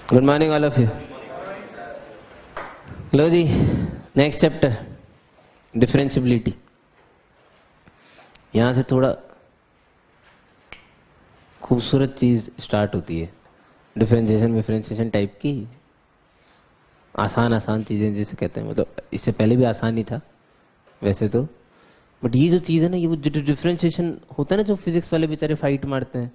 Good morning all of you. लो जी, next chapter differentiability. यहां से थोड़ा खूबसूरत चीज स्टार्ट होती है। डिफरेंशिएशन टाइप की आसान चीजें जिसे कहते हैं, मतलब इससे पहले भी आसान ही था वैसे तो, बट ये जो चीज़ है ना, ये वो जो डिफरेंशिएशन होता है ना, जो फिजिक्स वाले बेचारे फाइट मारते हैं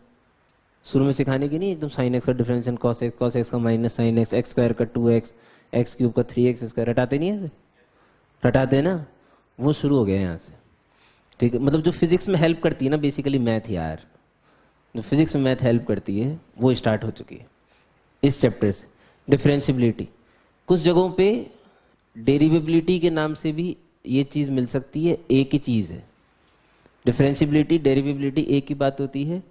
शुरू में सिखाने की, नहीं एकदम साइन एक्स का डिफरेंशिएशन, कॉस एक्स का minus sine x, x square का 2x, एक्स क्यूब का 3x स्क्वायर, रटाते नहीं ऐसे, रटाते हैं ना, वो शुरू हो गया यहाँ से। ठीक है, मतलब जो फिजिक्स में हेल्प करती है ना, बेसिकली मैथ यार, जो फिजिक्स में मैथ हेल्प करती है वो स्टार्ट हो चुकी है इस चैप्टर से। डिफरेंशियबिलिटी, कुछ जगहों पे डेरिवेबिलिटी के नाम से भी ये चीज़ मिल सकती है, एक ही चीज़ है। डिफरेंशियबिलिटी डेरिवेबिलिटी एक ही बात होती है,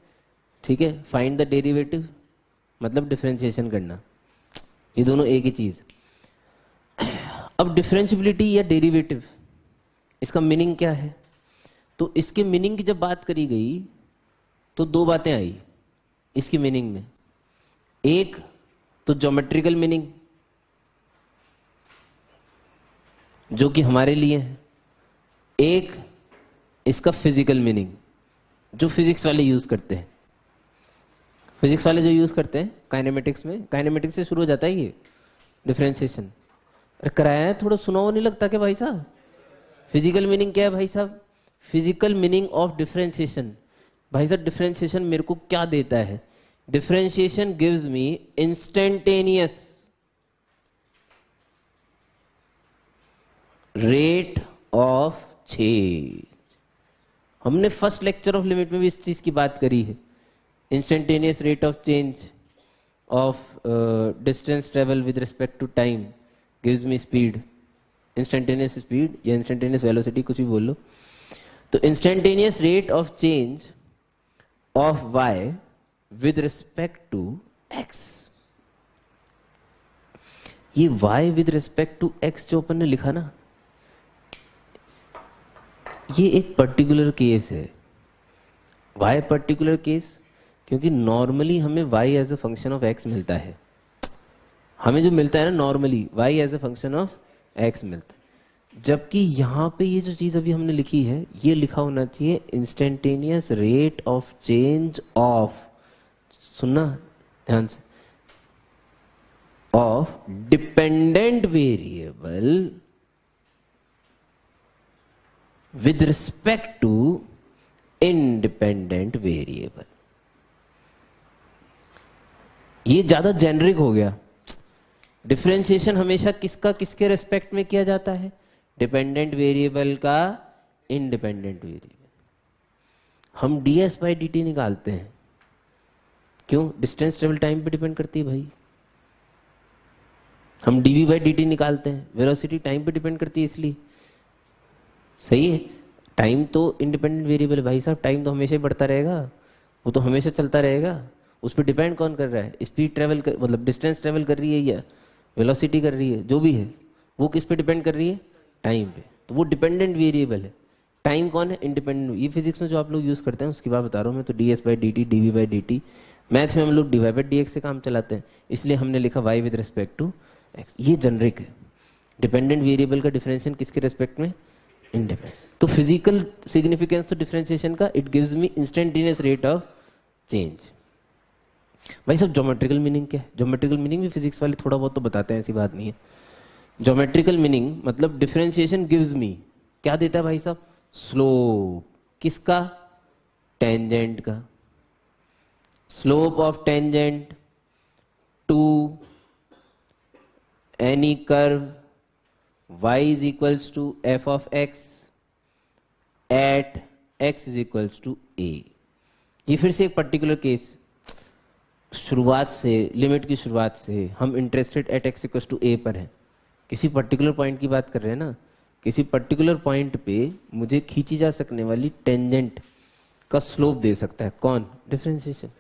ठीक है। फाइंड द डेरिवेटिव मतलब डिफरेंशिएशन करना, ये दोनों एक ही चीज़। अब डिफरेंशियबिलिटी या डेरिवेटिव, इसका मीनिंग क्या है? तो इसके मीनिंग की जब बात करी गई तो दो बातें आई इसकी मीनिंग में। एक तो ज्योमेट्रिकल मीनिंग जो कि हमारे लिए है, एक इसका फिजिकल मीनिंग जो फिजिक्स वाले यूज करते हैं। फिजिक्स वाले जो यूज करते हैं काइनेमेटिक्स में, काइनेमेटिक्स से शुरू हो जाता है ये डिफरेंशिएशन। अरे कराया है, थोड़ा सुनाओ नहीं लगता क्या भाई साहब? फिजिकल मीनिंग क्या है भाई साहब? Physical meaning of differentiation. भाई साहब डिफरेंशिएशन मेरे को क्या देता है? Differentiation gives me instantaneous rate of change. हमने फर्स्ट लेक्चर ऑफ लिमिट में भी इस चीज की बात करी है। Instantaneous rate of change of distance travel with respect to time gives me speed. Instantaneous speed या इंस्टेंटेनियस वेलोसिटी, कुछ भी बोल लो। तो instantaneous rate of change of y with respect to x, ये y with respect to x जो अपन ने लिखा ना, ये एक पर्टिकुलर केस है। y पर्टिकुलर केस, क्योंकि नॉर्मली हमें y as a function of x मिलता है। हमें जो मिलता है ना normally, y as a function of x मिलता है, जबकि यहां पे ये जो चीज अभी हमने लिखी है, ये लिखा होना चाहिए instantaneous rate of change of, सुनना ध्यान से, of dependent variable with respect to independent variable। ये ज्यादा जेनरिक हो गया। डिफरेंशिएशन हमेशा किसका किसके रेस्पेक्ट में किया जाता है? डिपेंडेंट वेरिएबल का इंडिपेंडेंट वेरिएबल। हम ds बाई dt निकालते हैं, क्यों? डिस्टेंस ट्रेवल टाइम पे डिपेंड करती है भाई। हम dv बाई dt निकालते हैं, वेलोसिटी टाइम पे डिपेंड करती है, इसलिए सही है। टाइम तो इंडिपेंडेंट वेरिएबल है भाई साहब, टाइम तो हमेशा ही बढ़ता रहेगा, वो तो हमेशा चलता रहेगा। उस पर डिपेंड कौन कर रहा है? स्पीड ट्रेवल कर, मतलब डिस्टेंस ट्रेवल कर रही है या वेलोसिटी कर रही है, जो भी है वो किस पे डिपेंड कर रही है? टाइम पे। तो वो डिपेंडेंट वेरिएबल है। टाइम कौन है? इंडिपेंडेंट। ये फिजिक्स में जो आप लोग यूज करते हैं उसकी बात बता रहा हूँ मैं। तो ds by D T, D by D T, maths में हम लोग dy बाई डी एक्स से काम चलाते हैं, इसलिए हमने लिखा y with respect to x। ये जनरिक है। डिपेंडेंट वेरिएबल का डिफरेंशिएशन किसके रेस्पेक्ट में? इंडिपेंडेंट। तो फिजिकल सिग्निफिकेंस तो डिफरेंशिएशन का, it gives me instantaneous rate of change. भाई साहब ज्योमेट्रिकल मीनिंग क्या है? ज्योमेट्रिकल मीनिंग भी फिजिक्स वाले थोड़ा बहुत तो बताते हैं, ऐसी बात नहीं है। ज्योमेट्रिकल मीनिंग मतलब डिफरेंशिएशन गिव्स मी, क्या देता है भाई साहब? स्लोप। किसका? टेंजेंट का। Slope of tangent to any curve y is equals to f of x at x is equals to a। ये फिर से एक पर्टिकुलर केस, शुरुआत से, लिमिट की शुरुआत से हम interested at x equals to a पर हैं। किसी पर्टिकुलर पॉइंट की बात कर रहे हैं ना, किसी पर्टिकुलर पॉइंट पे मुझे खींची जा सकने वाली टेंजेंट का स्लोप दे सकता है कौन? डिफरेंशिएशन।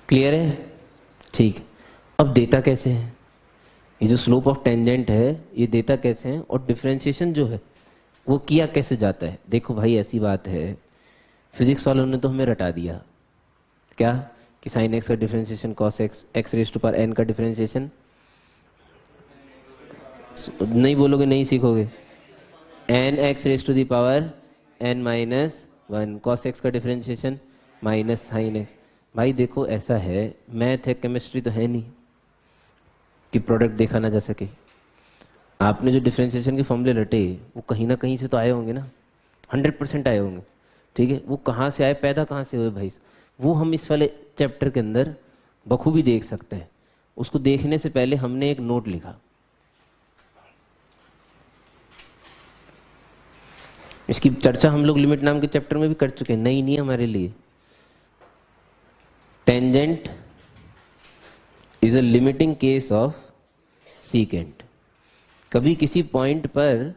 क्लियर है? ठीक। अब देता कैसे है? ये जो स्लोप ऑफ टेंजेंट है ये देता कैसे है, और डिफरेंशिएशन जो है वो किया कैसे जाता है? देखो भाई ऐसी बात है, फिजिक्स वालों ने तो हमें रटा दिया क्या कि साइन एक्स का differentiation cos x, x raise to power n का डिफरेंशिएशन, नहीं बोलोगे नहीं सीखोगे, n x raise to the power n minus one, cos x का डिफरेंशिएशन माइनस साइन एक्स। भाई देखो ऐसा है, मैथ है, केमिस्ट्री तो है नहीं कि प्रोडक्ट देखा ना जा सके। आपने जो डिफरेंशिएशन के फॉर्मूले रटे वो कहीं ना कहीं से तो आए होंगे ना, 100% आए होंगे, ठीक है। वो कहाँ से आए, पैदा कहाँ से हुए भाई, वो हम इस वाले चैप्टर के अंदर बखूबी देख सकते हैं। उसको देखने से पहले हमने एक नोट लिखा, इसकी चर्चा हम लोग लिमिट नाम के चैप्टर में भी कर चुके हैं, नई नहीं हमारे लिए। Tangent is a limiting case of secant. कभी किसी पॉइंट पर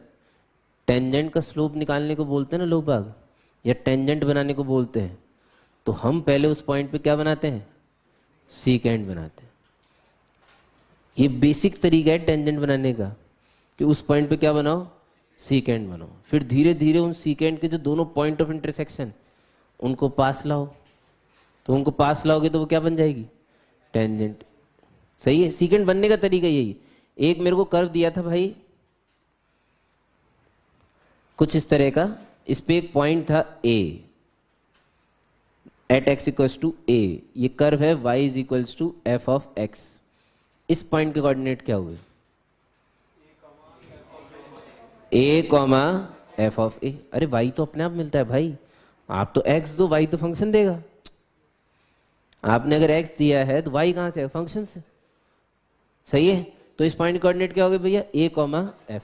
टेंजेंट का स्लोप निकालने को बोलते हैं ना लोग बाग, या टेंजेंट बनाने को बोलते हैं, तो हम पहले उस पॉइंट पे क्या बनाते हैं, सीकेंट बनाते हैं। ये बेसिक तरीका है टेंजेंट बनाने का, कि उस पॉइंट पे क्या बनाओ, सीकेंट बनाओ। फिर धीरे धीरे उन सीकेंट के जो दोनों पॉइंट ऑफ इंटरसेक्शन उनको पास लाओ, तो उनको पास लाओगे तो वो क्या बन जाएगी, टेंजेंट। सही है, सीकेंट बनने का तरीका यही। एक मेरे को कर्व दिया था भाई कुछ इस तरह का, इस पे एक पॉइंट था A, at x equals to A, ये कर्व है y is equals to f of x. इस पॉइंट के कोऑर्डिनेट क्या हुए, a comma F of A. अरे y तो अपने आप मिलता है भाई, आप तो x दो, y तो फंक्शन देगा। आपने अगर x दिया है तो y कहां से, फंक्शन से। सही है, तो इस पॉइंट कोऑर्डिनेट क्या हो गया भैया, a कॉमा एफ।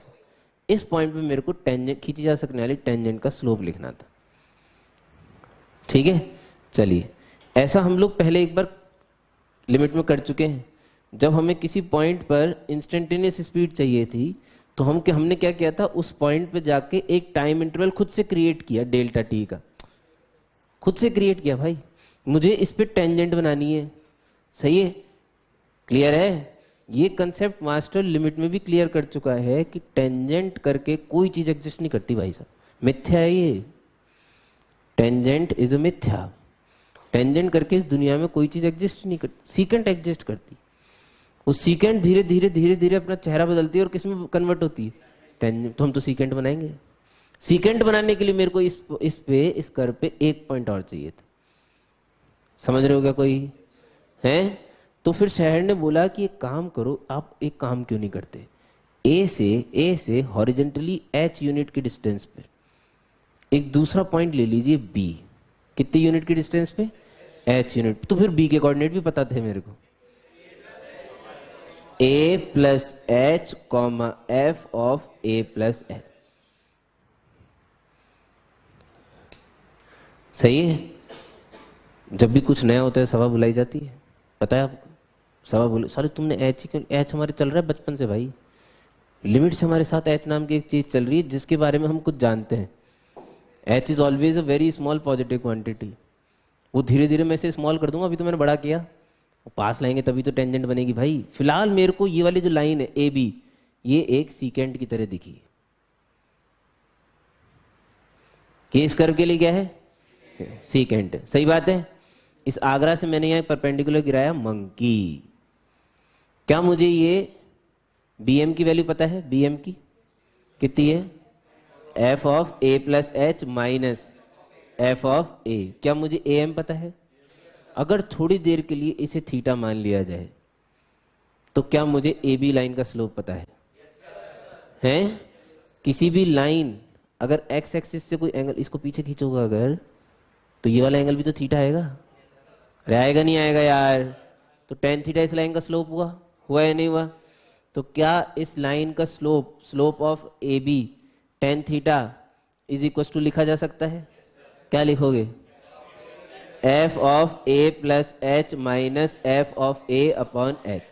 इस पॉइंट पे मेरे को टेंजेंट, खींची जा सकने वाली टेंजेंट का स्लोप लिखना था। ठीक है, चलिए ऐसा हम लोग पहले एक बार लिमिट में कर चुके हैं। जब हमें किसी पॉइंट पर इंस्टेंटेनियस स्पीड चाहिए थी तो हमने क्या किया था, उस पॉइंट पे जाके एक टाइम इंटरवल खुद से क्रिएट किया, डेल्टा टी का खुद से क्रिएट किया। भाई मुझे इस पे टेंजेंट बनानी है, सही है, क्लियर है। ये कंसेप्ट मास्टर लिमिट में भी क्लियर कर चुका है कि टेंजेंट करके कोई चीज एग्जिस्ट नहीं करती भाई साहब, मिथ्या है ये। टेंजेंट इज अ मिथ्या, टेंजेंट करके इस दुनिया में कोई चीज एग्जिस्ट नहीं करती, सीकेंट एग्जिस्ट करती। वो सीकेंट धीरे धीरे धीरे धीरे अपना चेहरा बदलती है और किसमें कन्वर्ट होती है, टेंजेंट। तो हम तो सीकेंट बनाएंगे। सीकेंट बनाने के लिए मेरे को इस कर्व पे एक पॉइंट और चाहिए था। समझ रहे हो क्या कोई है? तो फिर शहर ने बोला कि एक काम करो, आप एक काम क्यों नहीं करते, ए से हॉरिजेंटली h यूनिट की डिस्टेंस पे एक दूसरा पॉइंट ले लीजिए b। कितने यूनिट की डिस्टेंस पे, h यूनिट। तो फिर b के कोऑर्डिनेट भी पता थे मेरे को, a plus H comma F of a plus H. सही है, जब भी कुछ नया होता है सभा बुलाई जाती है, पता है आपको। सभा बोले सारे तुमने एच हमारे चल रहा है बचपन से भाई, लिमिट से हमारे साथ एच नाम की एक चीज चल रही है जिसके बारे में हम कुछ जानते हैं। H is always a very small positive quantity. वो धीरे धीरे मैं इसे स्मॉल कर दूंगा, अभी तो मैंने बड़ा किया, वो पास लाएंगे तभी तो टेंजेंट बनेगी भाई। फिलहाल मेरे को ये वाली जो लाइन है ए बी, ये एक सीकेंट की तरह दिखी कि इस कर्व के लिए क्या है, सीकेंट। सही बात है। इस आगरा से मैंने यहाँ परपेंडिकुलर गिराया मंकी। क्या मुझे ये bm की वैल्यू पता है, bm की कितनी है, f of a plus H minus F of a। क्या मुझे am पता है? अगर थोड़ी देर के लिए इसे थीटा मान लिया जाए तो क्या मुझे AB लाइन का स्लोप पता है? हैं? किसी भी लाइन अगर x एक्सिस से कोई एंगल, इसको पीछे खींचोगा अगर, तो ये वाला एंगल भी तो थीटा आएगा। अरे आएगा नहीं आएगा यार? तो tan थीटा इस लाइन का स्लोप हुआ या नहीं हुआ? तो क्या इस लाइन का slope of A B tan theta is equal to लिखा जा सकता है? क्या लिखोगे, f of A plus H minus F of A upon h.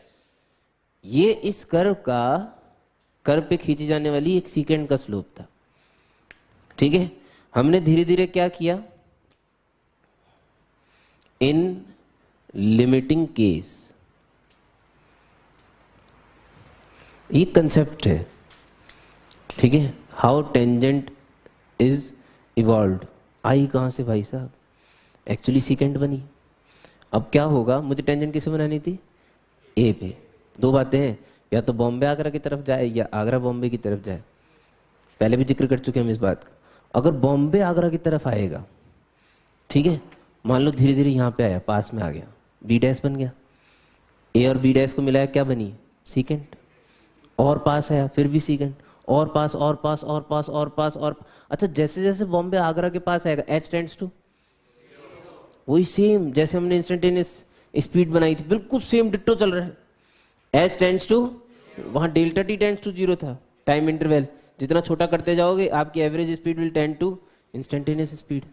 ये इस कर्व पे खींची जाने वाली एक सीकेंट का स्लोप था। ठीक है, हमने धीरे धीरे क्या किया, इन लिमिटिंग केस, ये कंसेप्ट है। ठीक है, हाउ टेंजेंट इज इवॉल्व्ड। आई कहां से भाई साहब, एक्चुअली सीकेंट बनी। अब क्या होगा, मुझे टेंजेंट किसे बनानी थी, ए पे। दो बातें हैं, या तो बॉम्बे आगरा की तरफ जाए या आगरा बॉम्बे की तरफ जाए। पहले भी जिक्र कर चुके हैं हम इस बात का। अगर बॉम्बे आगरा की तरफ आएगा, ठीक है, मान लो धीरे धीरे यहाँ पे आया, पास में आ गया, बी डैश बन गया, ए और बी डैश को मिलाया क्या बनी, सीकेंट। और पास आया, फिर भी सीकेंट, और पास और पास और पास और पास और। अच्छा, जैसे जैसे बॉम्बे आगरा के पास आएगा एच टेंड्स टू, वही सेम जैसे हमने इंस्टेंटेनियस स्पीड बनाई थी, बिल्कुल सेम डिट्टो चल रहा है। एच टेंड्स टू, वहां डेल्टा टी टेंड्स टू 0 था, टाइम इंटरवल जितना छोटा करते जाओगे आपकी average speed will tend to instantaneous speed.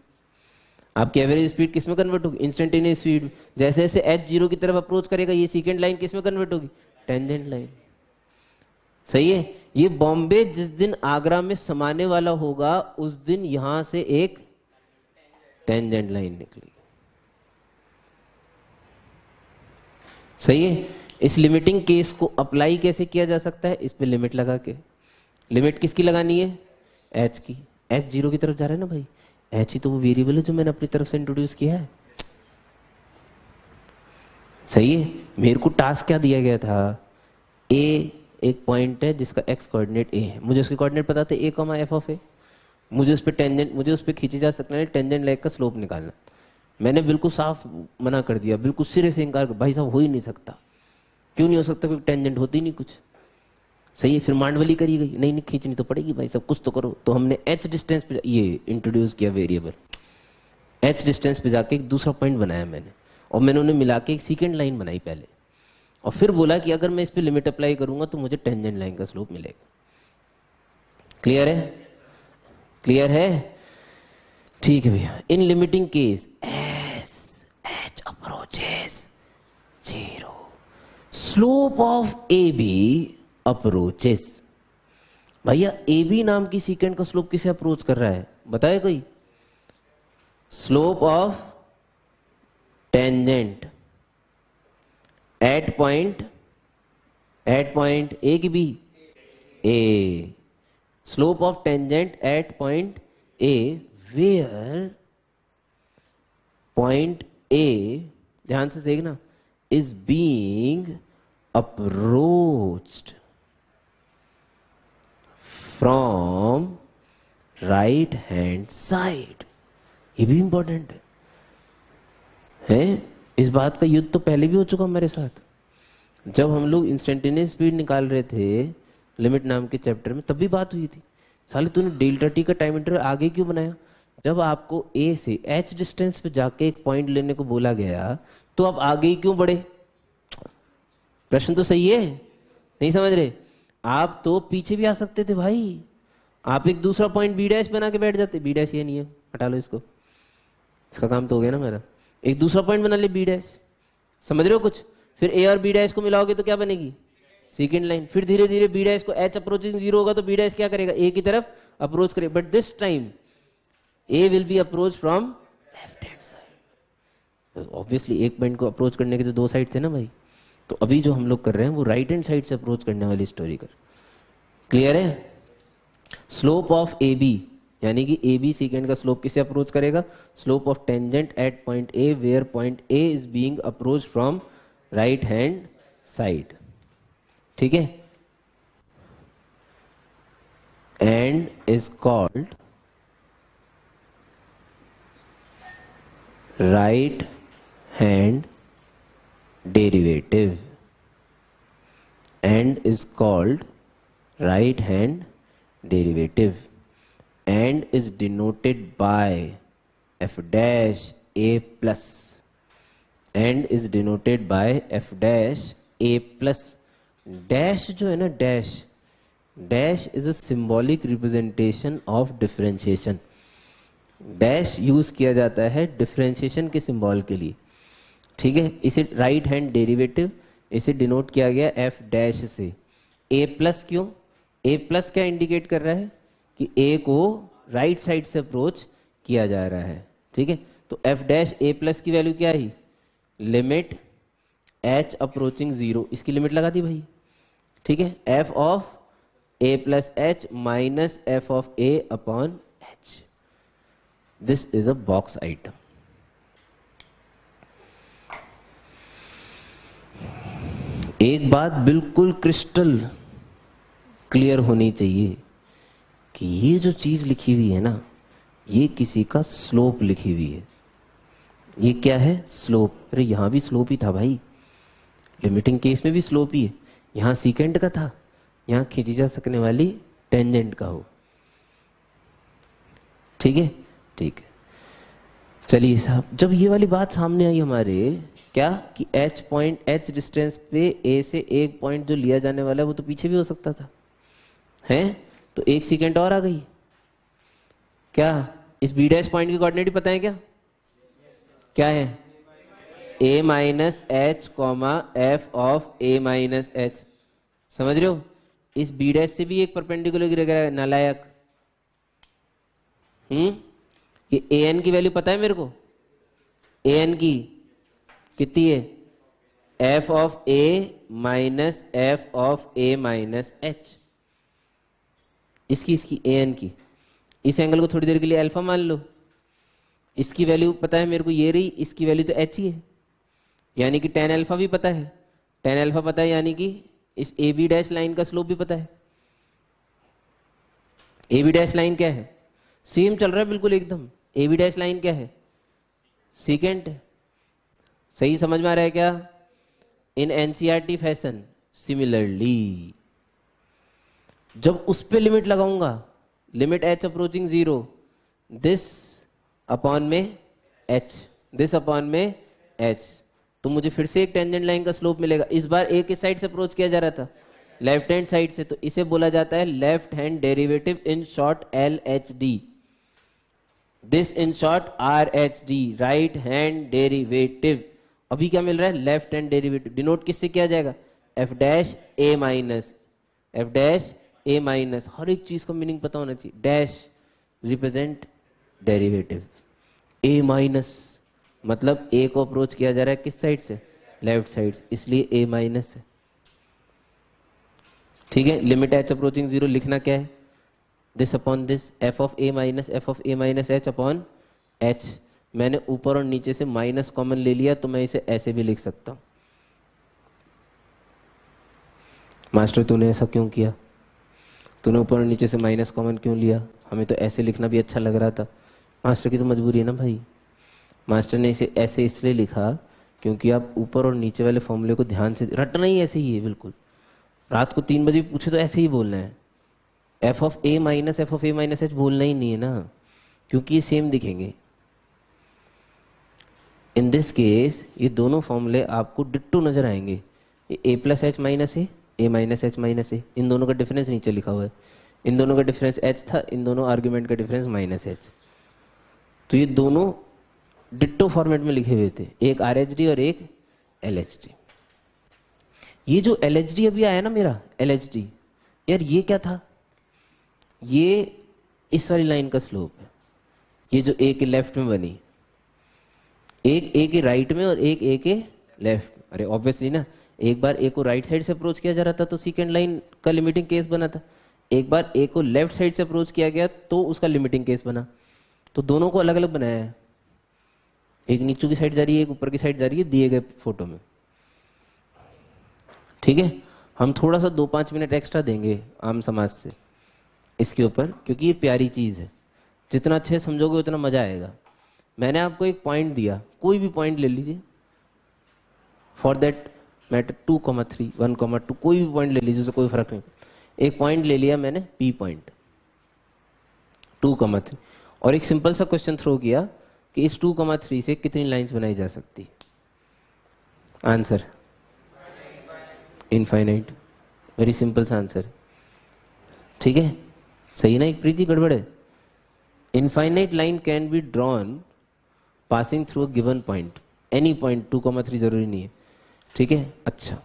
आपकी एवरेज स्पीड किस में कन्वर्ट होगी, इंस्टेंटेनियस स्पीड। जैसे जैसे एच 0 की तरफ अप्रोच करेगा, ये सेकंड लाइन किस में कन्वर्ट होगी, टेंजेंट लाइन। सही है। ये बॉम्बे जिस दिन आगरा में समाने वाला होगा उस दिन यहां से एक टेंजेंट लाइन निकलेगी। सही है। इस लिमिटिंग केस को अप्लाई कैसे किया जा सकता है, इस पे लिमिट लगा के। लिमिट किसकी लगानी है, एच की। एच 0 की तरफ जा रहा है ना भाई, एच ही तो वो वेरिएबल है जो मैंने अपनी तरफ से इंट्रोड्यूस किया है। सही है। मेरे को टास्क क्या दिया गया था, ए एक पॉइंट है जिसका एक्स कोऑर्डिनेट ए है, मुझे उसके कोऑर्डिनेट पता थे ए कॉमा एफ ऑफ ए, मुझे उस पे टेंजेंट, मुझे उस पे खींची जा सकने वाली टेंजेंट लाइन का स्लोप निकालना। मैंने बिल्कुल साफ मना कर दिया, बिल्कुल सिरे से इनकार कर, भाई साहब हो ही नहीं सकता। क्यों नहीं हो सकता, क्योंकि टेंजेंट होती नहीं कुछ। सही है। फिर मांडवली करी गई, नहीं नहीं खींचनी तो पड़ेगी भाई साहब, कुछ तो करो। तो हमने एच डिस्टेंस पे ये इंट्रोड्यूस किया वेरिएबल, एच डिस्टेंस पे जाके एक दूसरा पॉइंट बनाया मैंने, और मैंने उन्हें मिला के एक सेकेंड लाइन बनाई पहले, और फिर बोला कि अगर मैं इस पे लिमिट अप्लाई करूंगा तो मुझे टेंजेंट लाइन का स्लोप मिलेगा। क्लियर है, क्लियर है, ठीक है भैया। In limiting case as h approaches 0, slope of A B approaches. भैया ए बी नाम की सीकेंड का स्लोप किसे अप्रोच कर रहा है, बताए कोई, slope of tangent at point A की B, A, slope of tangent at point A, where point A, ध्यान से देखना, is being approached from right hand side. ये भी इंपॉर्टेंट है। इस बात का युद्ध तो पहले भी हो चुका हमारे साथ, जब हम लोग इंस्टेंटेनियस स्पीड निकाल रहे थे लिमिट नाम के चैप्टर में, तब भी बात हुई थी, साले तूने डेल्टा टी का टाइम इंटरवल आगे क्यों बनाया। जब आपको ए से एच डिस्टेंस पे जाके एक पॉइंट लेने को बोला गया तो आप आगे ही क्यों बढ़े। प्रश्न तो सही है, नहीं समझ रहे। आप तो पीछे भी आ सकते थे भाई, आप एक दूसरा पॉइंट बी डैश बना के बैठ जाते। बी डैश ये नहीं है, हटा लो इसको, इसका काम तो हो गया ना मेरा। एक दूसरा पॉइंट बना ले बी डैश, समझ रहे हो कुछ। फिर ए और बी डैश को मिलाओगे तो क्या बनेगी, सेकेंड लाइन। फिर धीरे धीरे बी डैश को एच अप्रोचिंग 0 होगा तो बी डैश क्या करेगा, ए की तरफ अप्रोच करेगा, but this time A will be approach from left hand side. Obviously एक पॉइंट को अप्रोच करने के तो दो साइड थे ना भाई, तो अभी जो हम लोग कर रहे हैं वो राइट हैंड साइड से अप्रोच करने वाली स्टोरी कर। क्लियर है। स्लोप ऑफ ए बी, यानी कि ए बी सेकेंड का स्लोप किसे अप्रोच करेगा, slope of tangent at point A where point A is being approach from right hand side. ठीक है। And is called right hand derivative, and is called right hand derivative, and is denoted by f dash a plus, and is denoted by f dash a plus। dash जो है ना, dash is a symbolic representation of differentiation। dash use किया जाता है differentiation के symbol के लिए, ठीक है। इसे राइट हैंड डेरिवेटिव, इसे डिनोट किया गया एफ डैश से। ए प्लस क्यों, ए प्लस क्या इंडिकेट कर रहा है कि ए को राइट साइड से अप्रोच किया जा रहा है, ठीक है। तो एफ डैश ए प्लस की वैल्यू क्या है, लिमिट एच अप्रोचिंग 0, इसकी लिमिट लगा दी भाई, ठीक है। F of A plus H minus F of A upon H, this is a box item. एक बात बिल्कुल क्रिस्टल क्लियर होनी चाहिए कि ये जो चीज लिखी हुई है ना, ये किसी का स्लोप लिखी हुई है। ये क्या है? स्लोप। अरे यहां भी स्लोप ही था भाई, लिमिटिंग केस में भी स्लोप ही है। यहां सीकेंट का था, यहां खींची जा सकने वाली टेंजेंट का हो। ठीक है, ठीक है। चलिए साहब, जब ये वाली बात सामने आई हमारे, क्या कि एच पॉइंट, एच डिस्टेंस पे ए से एक पॉइंट जो लिया जाने वाला है वो तो पीछे भी हो सकता था, है? तो एक सेकेंड और आ गई। क्या इस बी डैश पॉइंट की कोऑर्डिनेट ही पता है क्या? क्या है? A minus H comma F of A minus H. समझ रहे हो? इस बी डैश से भी एक परपेंडिकुलर गिरेगा, नालायक। ये ए एन की वैल्यू पता है मेरे को? ए एन की कितनी है? F of A minus F of A minus H. इसकी ए एन की, इस एंगल को थोड़ी देर के लिए अल्फा मान लो। इसकी वैल्यू पता है मेरे को, ये रही। इसकी वैल्यू तो एच ही है, यानी कि टेन अल्फा भी पता है। टेन अल्फा पता है, यानी कि इस ए बी डैश लाइन का स्लोप भी पता है। ए बी डैश लाइन क्या है? सेम चल रहा है बिल्कुल एकदम। ए बी डैश लाइन क्या है? सीकेंट है। सही समझ में आ रहा है क्या? In NCERT fashion. सिमिलरली जब उस पे लिमिट लगाऊंगा, limit H approaching zero, this upon में एच, दिस अपॉन में एच, तो मुझे फिर से एक टेंजेंट लाइन का स्लोप मिलेगा। इस बार ए किस साइड से अप्रोच किया जा रहा था? लेफ्ट हैंड साइड से। तो इसे बोला जाता है left hand derivative, in short L H D. This in short or H D, right hand derivative. अभी क्या मिल रहा है? Left hand derivative. डिनोट किससे किया जाएगा? एफ डैश ए माइनस, एफ डैश ए माइनस। हर एक चीज का मीनिंग पता होना चाहिए। डैश रिप्रेजेंट डेरिवेटिव, ए माइनस मतलब ए को अप्रोच किया जा रहा है किस साइड से? लेफ्ट साइड से, इसलिए ए माइनस है। ठीक है। लिमिट एच अप्रोचिंग जीरो लिखना क्या है? This upon this, F of A minus F of A minus H upon H. मैंने ऊपर और नीचे से माइनस कॉमन ले लिया, तो मैं इसे ऐसे भी लिख सकता हूं। मास्टर तूने ऐसा क्यों किया? तूने ऊपर और नीचे से माइनस कॉमन क्यों लिया? हमें तो ऐसे लिखना भी अच्छा लग रहा था। मास्टर की तो मजबूरी है ना भाई। मास्टर ने इसे ऐसे इसलिए लिखा क्योंकि आप ऊपर और नीचे वाले फॉर्मूले को ध्यान से रटना ही ऐसे ही है बिल्कुल। रात को 3 बजे पूछे तो ऐसे ही बोलना है। F of A minus F of A minus H बोलना ही नहीं है ना, क्योंकि ये सेम दिखेंगे। इन दिस केस ये दोनों फॉर्मूले आपको डिट्टो नजर आएंगे। ए प्लस एच माइनस ए माइनस एच माइनस ए, इन दोनों का डिफरेंस नीचे लिखा हुआ है। इन दोनों का डिफरेंस एच था, इन दोनों आर्ग्यूमेंट का डिफरेंस माइनस एच। तो ये दोनों डिट्टो फॉर्मेट में लिखे हुए थे, एक आर एच डी और एक एल एच डी। ये जो एल एच डी अभी आया ना मेरा, एल एच डी, यार ये क्या था? ये इस वाली लाइन का स्लोप है। ये जो ए के लेफ्ट में बनी, एक ए के राइट में और एक ए के लेफ्ट। अरे ऑब्वियसली ना, एक बार ए को राइट साइड से अप्रोच किया जा रहा था तो सेकंड लाइन का लिमिटिंग केस बना था। एक बार ए को लेफ्ट साइड से अप्रोच किया गया तो उसका लिमिटिंग केस बना। तो दोनों को अलग अलग बनाया है। एक नीचे की साइड जा रही है, एक ऊपर की साइड जा रही है दिए गए फोटो में। ठीक है। हम थोड़ा सा 2-5 मिनट एक्स्ट्रा देंगे आम समाज से इसके ऊपर, क्योंकि ये प्यारी चीज है। जितना अच्छे समझोगे उतना मजा आएगा। मैंने आपको एक पॉइंट दिया, कोई भी पॉइंट ले लीजिए, फॉर दैट मैटर 2,3, 1,2, कोई भी पॉइंट ले लीजिए, उससे कोई फर्क नहीं। एक पॉइंट ले लिया मैंने, पी पॉइंट 2,3, और एक सिंपल सा क्वेश्चन थ्रो किया कि इस 2,3 से कितनी लाइंस बनाई जा सकती? Answer infinite. वेरी सिंपल सा आंसर। ठीक है, सही ना? एक प्रीति गड़बड़ है। Infinite line can be drawn passing through a given point, any point, 2,3 जरूरी नहीं है। ठीक है। अच्छा,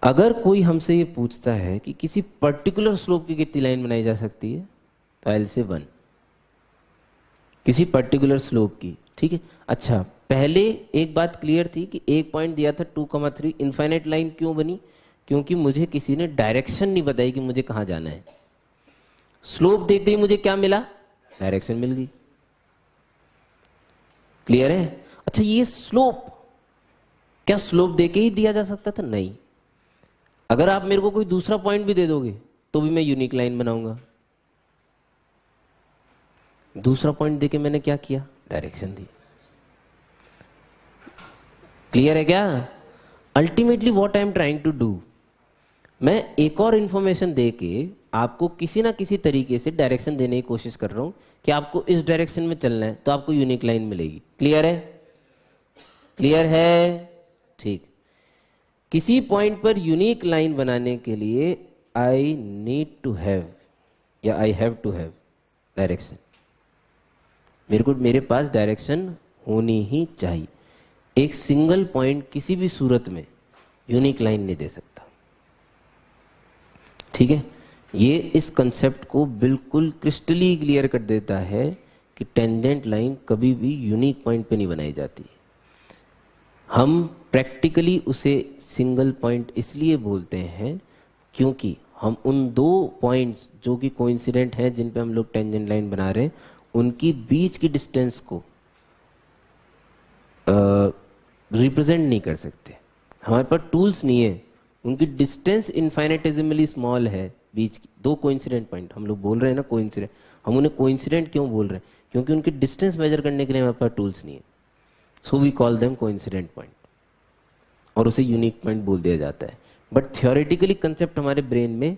अगर कोई हमसे ये पूछता है कि किसी पर्टिकुलर स्लोप की कितनी लाइन बनाई जा सकती है, तो आई विल से 1, किसी पर्टिकुलर स्लोप की। ठीक है। अच्छा, पहले एक बात क्लियर थी कि एक पॉइंट दिया था 2,3, इनफाइनाइट लाइन क्यों बनी? क्योंकि मुझे किसी ने डायरेक्शन नहीं बताई कि मुझे कहां जाना है। स्लोप देखते ही मुझे क्या मिला? डायरेक्शन मिल गई। क्लियर है? अच्छा, ये स्लोप क्या स्लोप देके ही दिया जा सकता था? नहीं, अगर आप मेरे को कोई दूसरा पॉइंट भी दे दोगे तो भी मैं यूनिक लाइन बनाऊंगा। दूसरा पॉइंट देके मैंने क्या किया, डायरेक्शन दी। क्लियर है क्या? Ultimately what I am trying to do, मैं एक और इंफॉर्मेशन दे के आपको किसी ना किसी तरीके से डायरेक्शन देने की कोशिश कर रहा हूं कि आपको इस डायरेक्शन में चलना है, तो आपको यूनिक लाइन मिलेगी। क्लियर है? क्लियर है? ठीक। किसी पॉइंट पर यूनिक लाइन बनाने के लिए आई नीड टू हैव या I have to have direction. मेरे पास डायरेक्शन होनी ही चाहिए। एक सिंगल पॉइंट किसी भी सूरत में यूनिक लाइन नहीं दे सकता। ठीक है, ये इस कंसेप्ट को बिल्कुल क्रिस्टली क्लियर कर देता है कि टेंजेंट लाइन कभी भी यूनिक पॉइंट पे नहीं बनाई जाती। हम प्रैक्टिकली उसे सिंगल पॉइंट इसलिए बोलते हैं क्योंकि हम उन दो पॉइंट्स जो कि कोइंसिडेंट हैं जिन पे हम लोग टेंजेंट लाइन बना रहे हैं, उनकी बीच की डिस्टेंस को रिप्रेजेंट नहीं कर सकते। हमारे पास टूल्स नहीं है, उनकी डिस्टेंस इनफाइनेटेसिमली स्मॉल है बीच की। दो कोइंसिडेंट पॉइंट हम लोग बोल रहे हैं ना, कोइंसिडेंट। हम उन्हें कोइंसिडेंट क्यों बोल रहे हैं? क्योंकि उनकी डिस्टेंस मेजर करने के लिए हमारे पास टूल्स नहीं है। So we call them coincident point, और उसे यूनिक पॉइंट बोल दिया जाता है। बट थियोरेटिकली कंसेप्ट हमारे ब्रेन में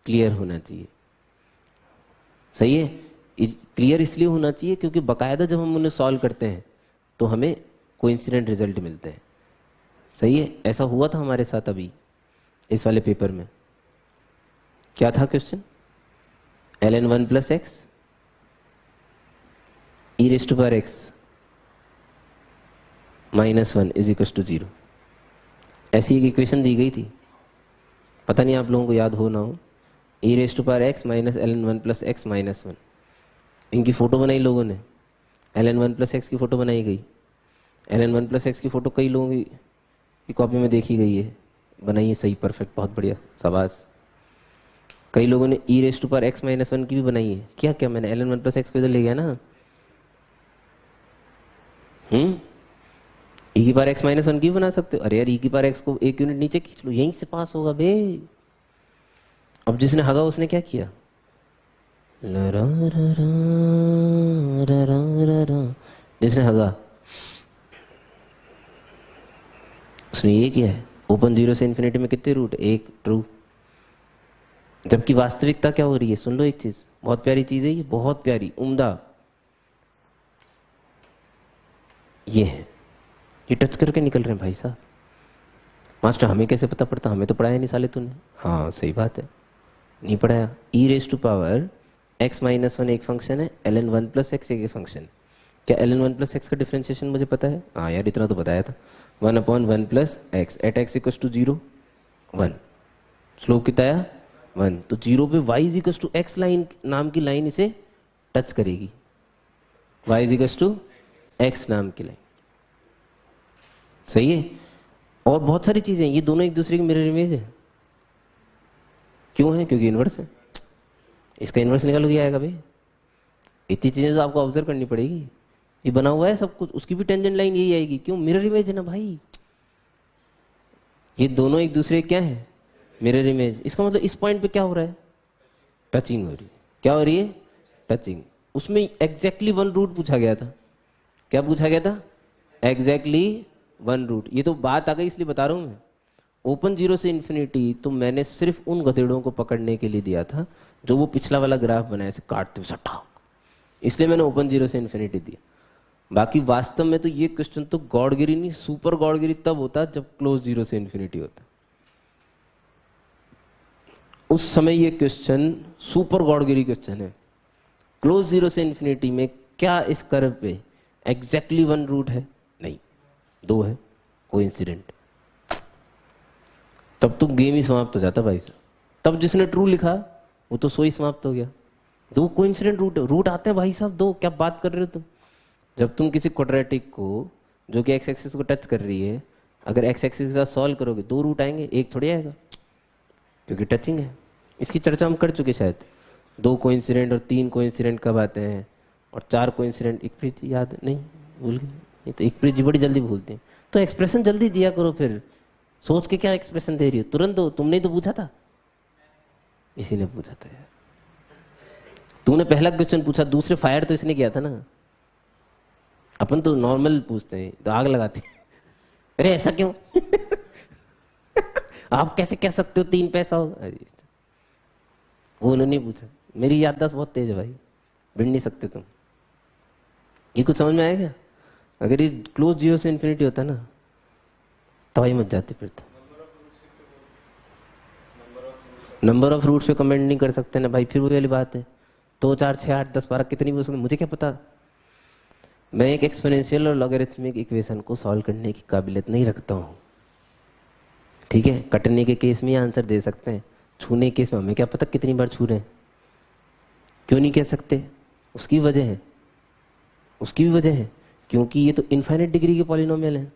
क्लियर होना चाहिए। सही है? क्लियर इसलिए होना चाहिए क्योंकि बाकायदा जब हम उन्हें सॉल्व करते हैं तो हमें कोइंसिडेंट रिजल्ट मिलते हैं। सही है? ऐसा हुआ था हमारे साथ अभी इस वाले पेपर में। क्या था question? ln1 plus x e raise to power x minus 1 is equal to 0। ऐसी एक इक्वेशन दी गई थी, पता नहीं आप लोगों को याद हो ना हो। E raise to power x minus ln1 plus x minus 1। इनकी फोटो बनाई लोगों ने, ln1 प्लस एक्स की फोटो बनाई गई। ln1 प्लस एक्स की फोटो कई लोगों की कॉपी में देखी गई है, बनाई है, सही, परफेक्ट, बहुत बढ़िया, शाबाश। कई लोगों ने e raise to power x minus 1 की भी बनाई है। क्या क्या मैंने ln1 प्लस एक्स को इधर ले गया ना। ई की पावर एक्स माइनस 1 की भी बना सकते हो। अरे यार, ई की पावर एक्स को एक यूनिट नीचे खींच लो, यहीं से पास होगा बे। अब जिसने हगा उसने क्या किया, जिसने हगा उसने ये किया है। ओपन जीरो से इन्फिनिटी में कितने रूट? एक, ट्रू। जबकि वास्तविकता क्या हो रही है? सुन लो एक चीज, बहुत प्यारी चीज है ये, बहुत प्यारी, उम्दा। ये है, ये टच करके निकल रहे हैं भाई साहब। मास्टर हमें कैसे पता पड़ता? हमें तो पढ़ाया नहीं साले तूने। हाँ सही बात है, नहीं पढ़ाया। E raise to power x minus 1 एक फंक्शन है, ln1 प्लस एक्स एक फंक्शन। क्या ln1 प्लस एक्स का डिफरेंशिएशन मुझे पता है? हाँ यार, इतना तो बताया था। 1/1 plus x at x equal to 0 1। Slope कितना आया? 1। तो 0 पे y is equal to x line नाम की लाइन इसे टच करेगी। y is equal to x नाम की लाइन। सही है? और बहुत सारी चीजें, ये दोनों एक दूसरे की मिरर इमेज है। क्यों है? क्योंकि इनवर्स है। इसका इनवर्स निकालो, क्या आएगा भाई? इतनी चीजें तो आपको ऑब्जर्व करनी पड़ेगी। ये बना हुआ है सब कुछ, उसकी भी टेंजेंट लाइन यही आएगी। क्यों? मिरर इमेज है ना भाई। ये दोनों एक दूसरे क्या है? Mirror image. इसका मतलब इस पॉइंट पे क्या हो रहा है? टचिंग हो रही है। क्या हो रही है? टचिंग। उसमें एग्जैक्टली 1 रूट पूछा गया था। क्या पूछा गया था? Exactly 1 root. ये तो बात आ गई इसलिए बता रहा हूं मैं। ओपन जीरो से इन्फिनिटी तो मैंने सिर्फ उन गधेड़ों को पकड़ने के लिए दिया था जो वो पिछला वाला ग्राफ बनाया से काटते हुए सटा, इसलिए मैंने ओपन जीरो से इन्फिनिटी दिया। बाकी वास्तव में तो ये क्वेश्चन तो गॉडगिरी नहीं, सुपर गॉडगिरी तब होता जब क्लोज जीरो से इन्फिनिटी होता। उस समय ये क्वेश्चन सुपर गॉडगिरी क्वेश्चन है। क्लोज जीरो से इन्फिनिटी में क्या इस कर्व पे एग्जैक्टली 1 रूट है? नहीं, 2 है, कोइंसिडेंट। तब तो गेम ही समाप्त हो जाता भाई साहब। तब जिसने ट्रू लिखा वो तो सो ही समाप्त हो गया। 2 कोइंसिडेंट रूट आते हैं भाई साहब, 2। क्या बात कर रहे हो तुम? जब तुम किसी क्वाड्रेटिक को जो कि एक्स एक्सिस को टच कर रही है, अगर एक्स एक्सिस के साथ सॉल्व करोगे 2 रूट आएंगे, एक थोड़ी आएगा, क्योंकि टचिंग है। इसकी चर्चा हम कर चुके शायद। 2 कोइंसिडेंट और 3 कोइंसिडेंट कब आते हैं, और 4 कोइंसिडेंट। इकप्रीत याद नहीं? भूल गए? ये तो इकप्रीत जी बड़ी जल्दी भूलते हैं। तो एक्सप्रेशन जल्दी दिया करो फिर। सोच के क्या एक्सप्रेशन दे रही हो? तुरंत दो। तुमने ही तो पूछा था, इसी ने पूछा था यार। तूने पहला क्वेश्चन पूछा, दूसरे फायर तो इसने किया था ना। अपन तो नॉर्मल पूछते हैं तो आग लगाते हैं। अरे ऐसा क्यों? आप कैसे कह सकते हो 3 पैसा हो? अरे वो उन्होंने पूछा। मेरी याददाश्त बहुत तेज है भाई, भिड़ नहीं सकते तुम। ये कुछ समझ में आएगा? अगर ये क्लोज जीरो से इन्फिनिटी होता ना तबाही मच जाती फिर तो। नंबर ऑफ रूट्स पे कमेंट नहीं कर सकते ना भाई, फिर वो वाली बात है। 2 4 6 8 10 12 कितनी भी हो सकती, मुझे क्या पता। मैं एक एक्सपोनेंशियल और लॉगरिथमिक इक्वेशन को सॉल्व करने की काबिलियत नहीं रखता हूँ, ठीक है। कटने के केस में आंसर दे सकते हैं, छूने के केस में हमें क्या पता कितनी बार छू रहे हैं। क्यों नहीं कह सकते? उसकी वजह है, उसकी भी वजह है, क्योंकि ये तो इनफाइनाइट डिग्री के पॉलिनोमियल हैं।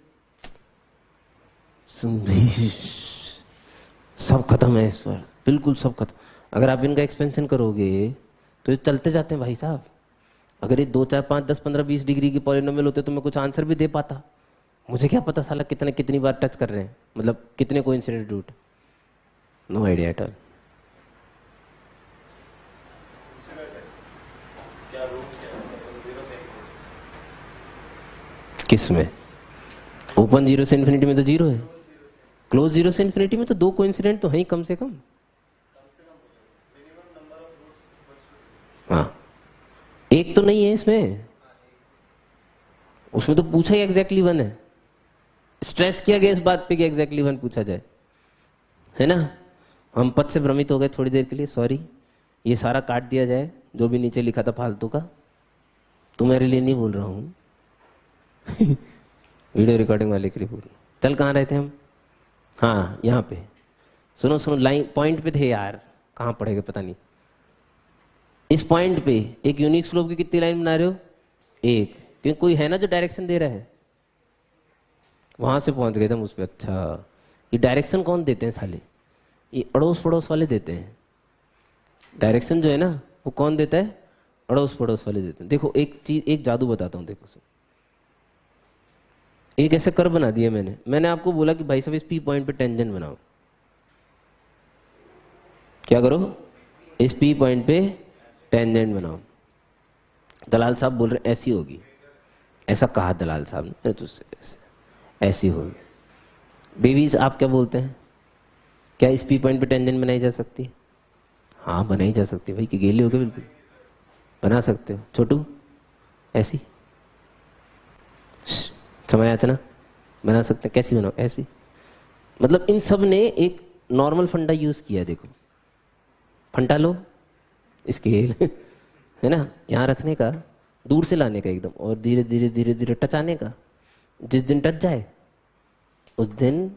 सब खत्म है इस पर, बिल्कुल सब खत्म। अगर आप इनका एक्सपेंशन करोगे तो ये चलते जाते हैं भाई साहब। अगर ये 2 4 5 10 15 20 डिग्री के पॉलिनोमियल होते तो मैं कुछ आंसर भी दे पाता। मुझे क्या पता साला कितनी बार टच कर रहे हैं, मतलब कितने coincident root. No idea at all. किस में? ओपन जीरो से इन्फिनिटी में तो जीरो है, क्लोज जीरो से इन्फिनिटी में तो 2 कोइंसिडेंट तो है ही कम से कम। हाँ, एक तो नहीं है इसमें, उसमें तो पूछा ही एग्जैक्टली 1 है। स्ट्रेस किया गया इस बात पे कि एग्जैक्टली 1 पूछा जाए, है ना। हम पद से भ्रमित हो गए थोड़ी देर के लिए, सॉरी। ये सारा काट दिया जाए जो भी नीचे लिखा था फालतू का। तुम्हारे लिए नहीं बोल रहा हूँ। वीडियो रिकॉर्डिंग वाले के लिए बोल रहा हूँ। चल कहाँ रहे थे हम? हाँ, यहाँ पे सुनो सुनो, लाइन पॉइंट पे थे यार, कहाँ पढ़ेगा पता नहीं। इस पॉइंट पे एक यूनिक स्लोप की कितनी लाइन बना रहे हो? एक, क्योंकि कोई है ना जो डायरेक्शन दे रहा है। वहां से पहुंच गए थे हम उस पर। अच्छा, ये डायरेक्शन कौन देते हैं साले? ये अड़ोस पड़ोस वाले देते हैं। डायरेक्शन जो है ना वो कौन देता है? अड़ोस पड़ोस वाले देते हैं। देखो एक चीज, एक जादू बताता हूँ। देखो एक ऐसे कर्व बना दिया मैंने आपको बोला कि भाई साहब इस पी पॉइंट पे टेंजेंट बनाओ। क्या करो? इस पी पॉइंट पे टेंजेंट बनाओ। दलाल साहब बोल रहे ऐसी होगी, ऐसा कहा दलाल साहब ने, तो ऐसी होगी। बेबीज आप क्या बोलते हैं? क्या इस पी पॉइंट पे टेंजेंट बनाई जा सकती है? हाँ बनाई जा सकती है भाई, कि गेले हो गए बिल्कुल, बना सकते हो। छोटू ऐसी समझ आता ना, बना सकते हैं। कैसी बनाओ? ऐसी। मतलब इन सब ने एक नॉर्मल फंडा यूज किया। देखो फंडा लो, स्केल है ना, यहाँ रखने का, दूर से लाने का एकदम, और धीरे धीरे धीरे धीरे टचाने का। जिस दिन टच जाए उस दिन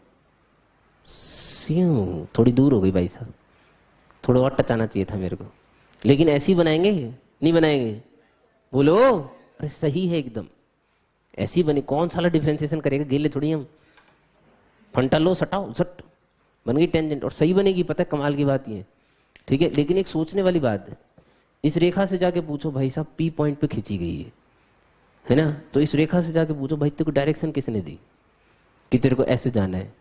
स्यूं थोड़ी दूर हो गई भाई साहब, थोड़ा और टचाना चाहिए था मेरे को। लेकिन ऐसी बनाएंगे नहीं बनाएंगे? बोलो। अरे सही है एकदम, ऐसी बनी। कौन साला डिफरेंशिएशन करेगा? गेले थोड़ी हम। फंटा लो, सटाओ, सट, बन गई टेंजेंट, और सही बनेगी। पता है कमाल की बात ये है, ठीक है। लेकिन एक सोचने वाली बात है, इस रेखा से जाके पूछो भाई साहब पी पॉइंट पे खींची गई है ना, तो इस रेखा से जाके पूछो भाई तेरे को डायरेक्शन किसने दी कि तेरे को ऐसे जाना है,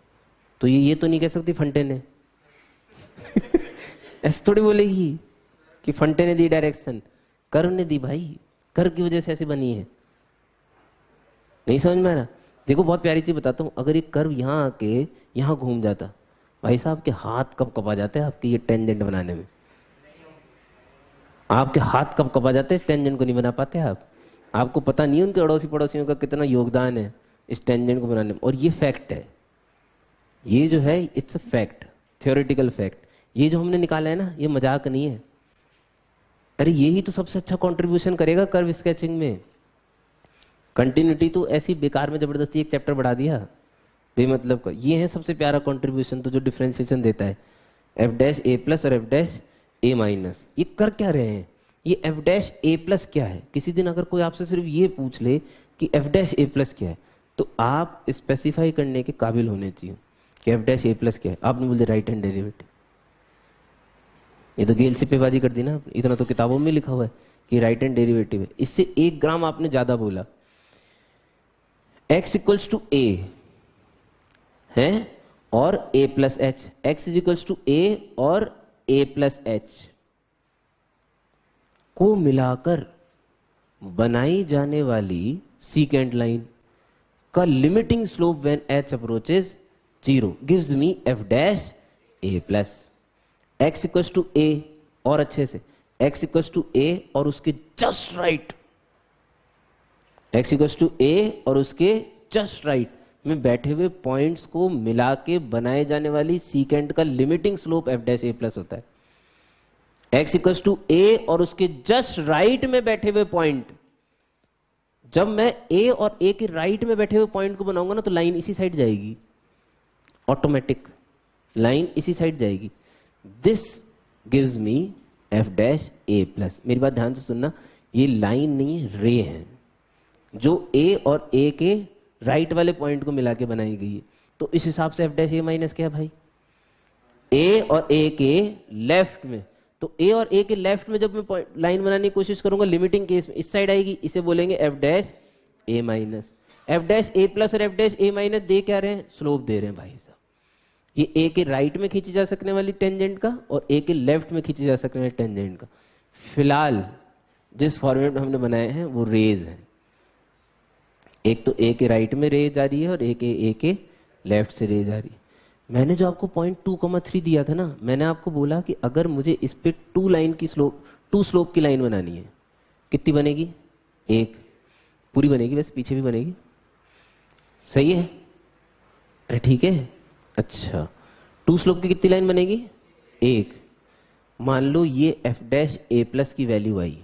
तो ये तो नहीं कह सकती फंटे ने। ऐसे थोड़ी बोलेगी कि फंटे ने दी डायरेक्शन, कर्व ने दी भाई, कर्व की वजह से ऐसी बनी है। नहीं समझ में आ रहा? देखो बहुत प्यारी चीज बताता हूँ, अगर एक कर्व यहाँ आके यहाँ घूम जाता, भाई साहब के हाथ कब कपा जाते हैं आपके ये टेंजेंट बनाने में। आपके हाथ कब कपा जाते हैं, इस टेंजेंट को नहीं बना पाते आप। आपको पता नहीं उनके अड़ोसी पड़ोसियों का कितना योगदान है इस टेंजेंट को बनाने में। और ये फैक्ट है, ये जो है it's a fact, theoretical fact. ये जो हमने निकाला है ना, ये मजाक नहीं है। अरे यही तो सबसे अच्छा कंट्रीब्यूशन करेगा कर्व स्केचिंग में। कंटिन्यूटी तो ऐसी बेकार में जबरदस्ती एक चैप्टर बढ़ा दिया बेमतलब का। ये है सबसे प्यारा कंट्रीब्यूशन तो जो डिफरेंशिएशन देता है, एफ डैश ए प्लस और एफ डैश ए माइनस। ये कर क्या रहे हैं? ये एफ डैश ए प्लस क्या है? किसी दिन अगर कोई आपसे सिर्फ ये पूछ ले कि एफ डैश ए प्लस क्या है, तो आप स्पेसिफाई करने के काबिल होने चाहिए कि एफ डैश ए प्लस क्या है। आपने बोल दिया राइट हैंड डेरिवेटिव। ये तो गेल से पेबाजी कर दी ना, इतना तो किताबों में लिखा हुआ है कि राइट हैंड डेरिवेटिव है। इससे 1 ग्राम आपने ज्यादा बोला। x इक्वल्स टू ए है और a plus h, x is equals to a और a प्लस एच को मिलाकर बनाई जाने वाली सीकेंट लाइन का limiting slope when h approaches 0 gives me f dash a plus x equals to a, और अच्छे से x इक्वल्स टू a और उसके just right, x equals to a और उसके जस्ट राइट में बैठे हुए पॉइंट्स को मिला के बनाए जाने वाली सीकेंट का limiting slope f dash a plus होता है। x इक्वल्स टू a और उसके जस्ट राइट में बैठे हुए पॉइंट, जब मैं a और a के राइट में बैठे हुए पॉइंट को बनाऊंगा ना तो लाइन इसी साइड जाएगी, ऑटोमेटिक लाइन इसी साइड जाएगी। This gives me f dash a plus. मेरी बात ध्यान से सुनना, ये लाइन नहीं रे है जो a और a के राइट वाले पॉइंट को मिला के बनाई गई है। तो इस हिसाब से f डैश a माइनस क्या भाई, a और a के लेफ्ट में, तो a और a के लेफ्ट में जब मैं लाइन बनाने की कोशिश करूंगा लिमिटिंग केस में इस साइड आएगी, इसे बोलेंगे f dash a minus. f dash a plus और f डैश a माइनस दे क्या रहे हैं, स्लोप दे रहे हैं भाई साहब। ये a के राइट में खींची जा सकने वाली टेंजेंट का और a के लेफ्ट में खींची जा सकने वाली टेंजेंट का। फिलहाल जिस फॉर्मेट में हमने बनाए हैं वो रेज है, एक तो a के राइट में रेज आ रही है और a के लेफ्ट से रेज आ रही है। मैंने जो आपको पॉइंट 2,3 दिया था ना, मैंने आपको बोला कि अगर मुझे इस पे टू स्लोप की लाइन बनानी है, कितनी बनेगी, एक पूरी बनेगी, वैसे पीछे भी बनेगी, सही है, अरे ठीक है। अच्छा, टू स्लोप की कितनी लाइन बनेगी, एक। मान लो ये f डैश a प्लस की वैल्यू आई,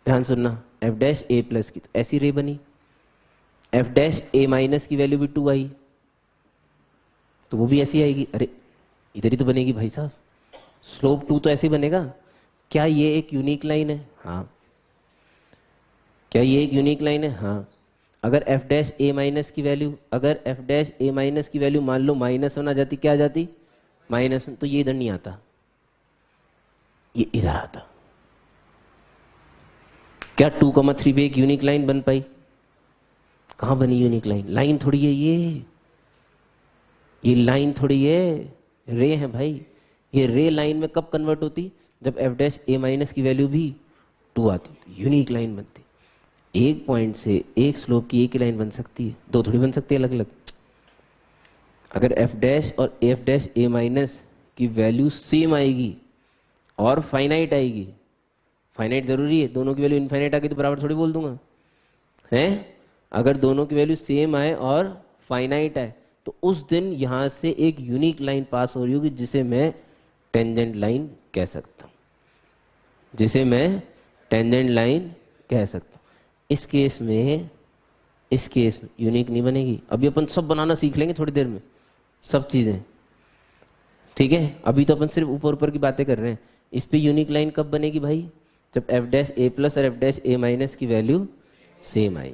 ध्यान सुनना, f डैश a प्लस की, तो ऐसी रे बनी। f डैश a माइनस की वैल्यू भी 2 आई तो वो भी ऐसी आएगी। अरे इधर ही तो बनेगी भाई साहब, स्लोप 2 तो ऐसे ही बनेगा। क्या ये एक यूनिक लाइन है, हाँ। क्या ये एक यूनिक लाइन है, हाँ। अगर f डैश a माइनस की वैल्यू, अगर f डैश a माइनस की वैल्यू मान लो -1 आ जाती, क्या आ जाती, -1, तो ये इधर नहीं आता, ये इधर आता। क्या 2,3 पे एक यूनिक लाइन बन पाई, कहां बनी यूनिक लाइन, लाइन थोड़ी है ये लाइन थोड़ी है, रे है भाई। ये रे लाइन में कब कन्वर्ट होती, जब f डैश a माइनस की वैल्यू भी 2 आती, यूनिक लाइन बनती। एक पॉइंट से एक स्लोप की एक ही लाइन बन सकती है, दो थोड़ी बन सकती है अलग अलग। अगर f डैश और f डैश a माइनस की वैल्यू सेम आएगी और फाइनाइट आएगी, फाइनाइट जरूरी है, दोनों की वैल्यू इनफाइनाइट आ गई तो बराबर थोड़ी बोल दूंगा, हैं। अगर दोनों की वैल्यू सेम आए और फाइनाइट आए तो उस दिन यहां से एक यूनिक लाइन पास हो रही होगी जिसे मैं टेंजेंट लाइन कह सकता हूं, जिसे मैं टेंजेंट लाइन कह सकता हूं। इस केस में यूनिक नहीं बनेगी। अभी अपन सब बनाना सीख लेंगे थोड़ी देर में, सब चीजें, ठीक है। अभी तो अपन सिर्फ ऊपर ऊपर की बातें कर रहे हैं। इस पे यूनिक लाइन कब बनेगी भाई, जब f डैश a प्लस और f डैश a माइनस की वैल्यू सेम आई,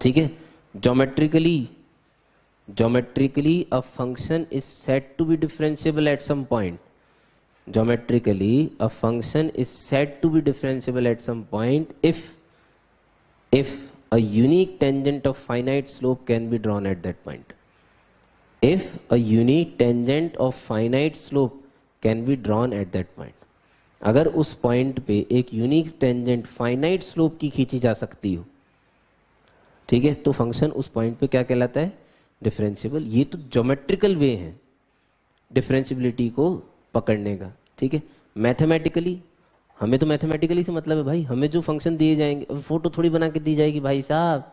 ठीक है। Geometrically a function is said to be differentiable at some point. Geometrically a function is said to be differentiable at some point if a unique tangent of finite slope can be drawn at that point. If a unique tangent of finite slope can be drawn at that point. अगर उस point पे एक unique tangent finite slope की खींची जा सकती हो, ठीक है, तो फंक्शन उस पॉइंट पे क्या कहलाता है, डिफरेंशिएबल। ये तो ज्योमेट्रिकल वे है डिफरेंशिएबिलिटी को पकड़ने का, ठीक है। मैथमेटिकली, हमें तो मैथमेटिकली से मतलब है भाई, हमें जो फंक्शन दिए जाएंगे, फोटो थोड़ी बना के दी जाएगी भाई साहब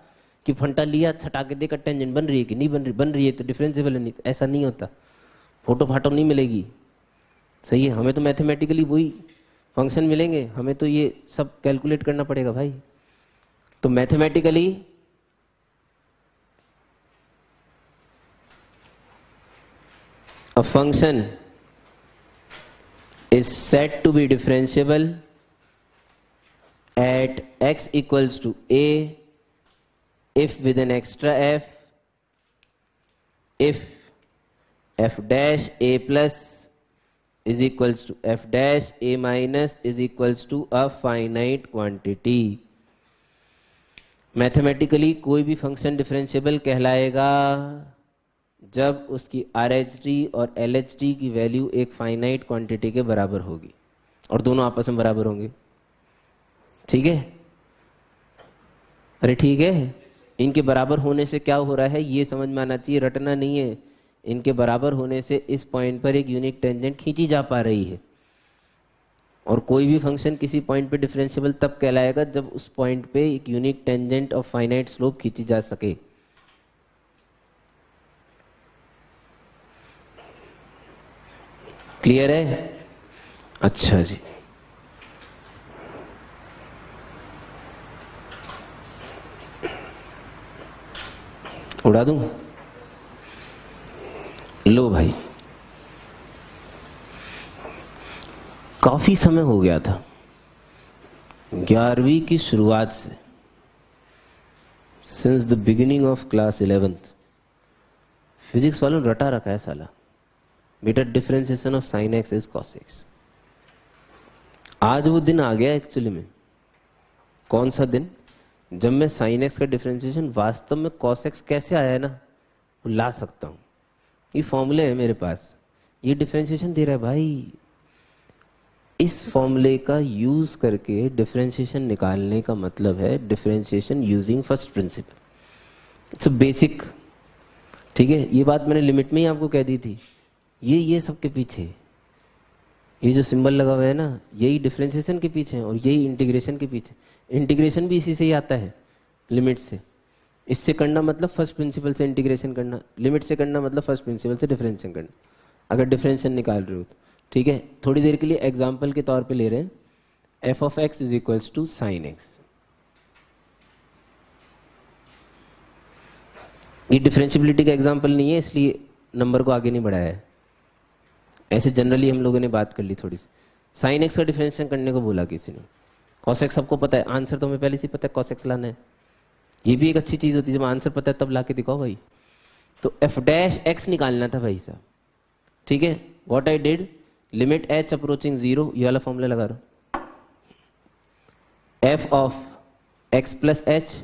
कि फंटा लिया छटा के देखा टेंजेंट बन रही है कि नहीं बन रही है तो डिफरेंशिएबल है, नहीं, ऐसा नहीं होता, फोटो फाटो नहीं मिलेगी, सही है। हमें तो मैथमेटिकली वही फंक्शन मिलेंगे, हमें तो ये सब कैलकुलेट करना पड़ेगा भाई। तो mathematically a function is said to be differentiable at x equals to a if with an extra f, if f dash a plus is equals to f dash a minus is equals to a finite quantity. Mathematically कोई भी function differentiable कहलाएगा जब उसकी RH और LH की value एक finite quantity के बराबर होगी और दोनों आपस में बराबर होंगे। ठीक है, अरे ठीक है, इनके बराबर होने से क्या हो रहा है ये समझ में आना चाहिए, रटना नहीं है। इनके बराबर होने से इस पॉइंट पर एक यूनिक टेंजेंट खींची जा पा रही है, और कोई भी फंक्शन किसी पॉइंट पे डिफरेंशिएबल तब कहलाएगा जब उस पॉइंट पे एक unique tangent of finite slope खींची जा सके। क्लियर है? अच्छा जी, उड़ा दूं? लो भाई, काफी समय हो गया था 11वीं की शुरुआत से, since the beginning of class 11th physics वालों ने रटा रखा है साला, बेटा differentiation of sine x is cos x. आज वो दिन आ गया एक्चुअली में। कौन सा दिन? जब मैं साइन एक्स का डिफरेंशिएशन वास्तव में कॉस एक्स कैसे आया है ना वो ला सकता हूं। ये फॉर्मूले है मेरे पास, ये डिफरेंशिएशन दे रहा है भाई। इस फॉर्मूले का यूज करके डिफरेंशिएशन निकालने का मतलब है differentiation using first principle. It's basic. ठीक है, ये बात मैंने लिमिट में ही आपको कह दी थी। ये सबके पीछे, ये जो सिंबल लगा हुआ है ना, यही डिफरेंशिएशन के पीछे है और यही इंटीग्रेशन के पीछे। इंटीग्रेशन भी इसी से ही आता है, लिमिट से। इससे करना मतलब फर्स्ट प्रिंसिपल से इंटीग्रेशन करना, लिमिट से करना मतलब फर्स्ट प्रिंसिपल से डिफरेंशिएशन करना, अगर डिफरेंशिएशन निकाल रहे हो तो। ठीक है, थोड़ी देर के लिए एग्जाम्पल के तौर पे ले रहे हैं। F of x is equals to sine x. ये डिफरेंशियबिलिटी का एग्जाम्पल नहीं है, इसलिए नंबर को आगे नहीं बढ़ाया है। ऐसे जनरली हम लोगों ने बात कर ली थोड़ी सी। साइन एक्स का डिफरेंशिएशन करने को बोला किसी ने। कॉस एक्स सबको पता है, आंसर तो हमें पहले से पता है कॉस एक्स लाना है। ये भी एक अच्छी चीज होती है, जब आंसर पता है तब ला के दिखाओ भाई। तो एफ डैश एक्स निकालना था भाई साहब। ठीक है, what I did, limit H approaching 0, ये वाला फॉर्मूला लगा रहा हूं। F of x plus H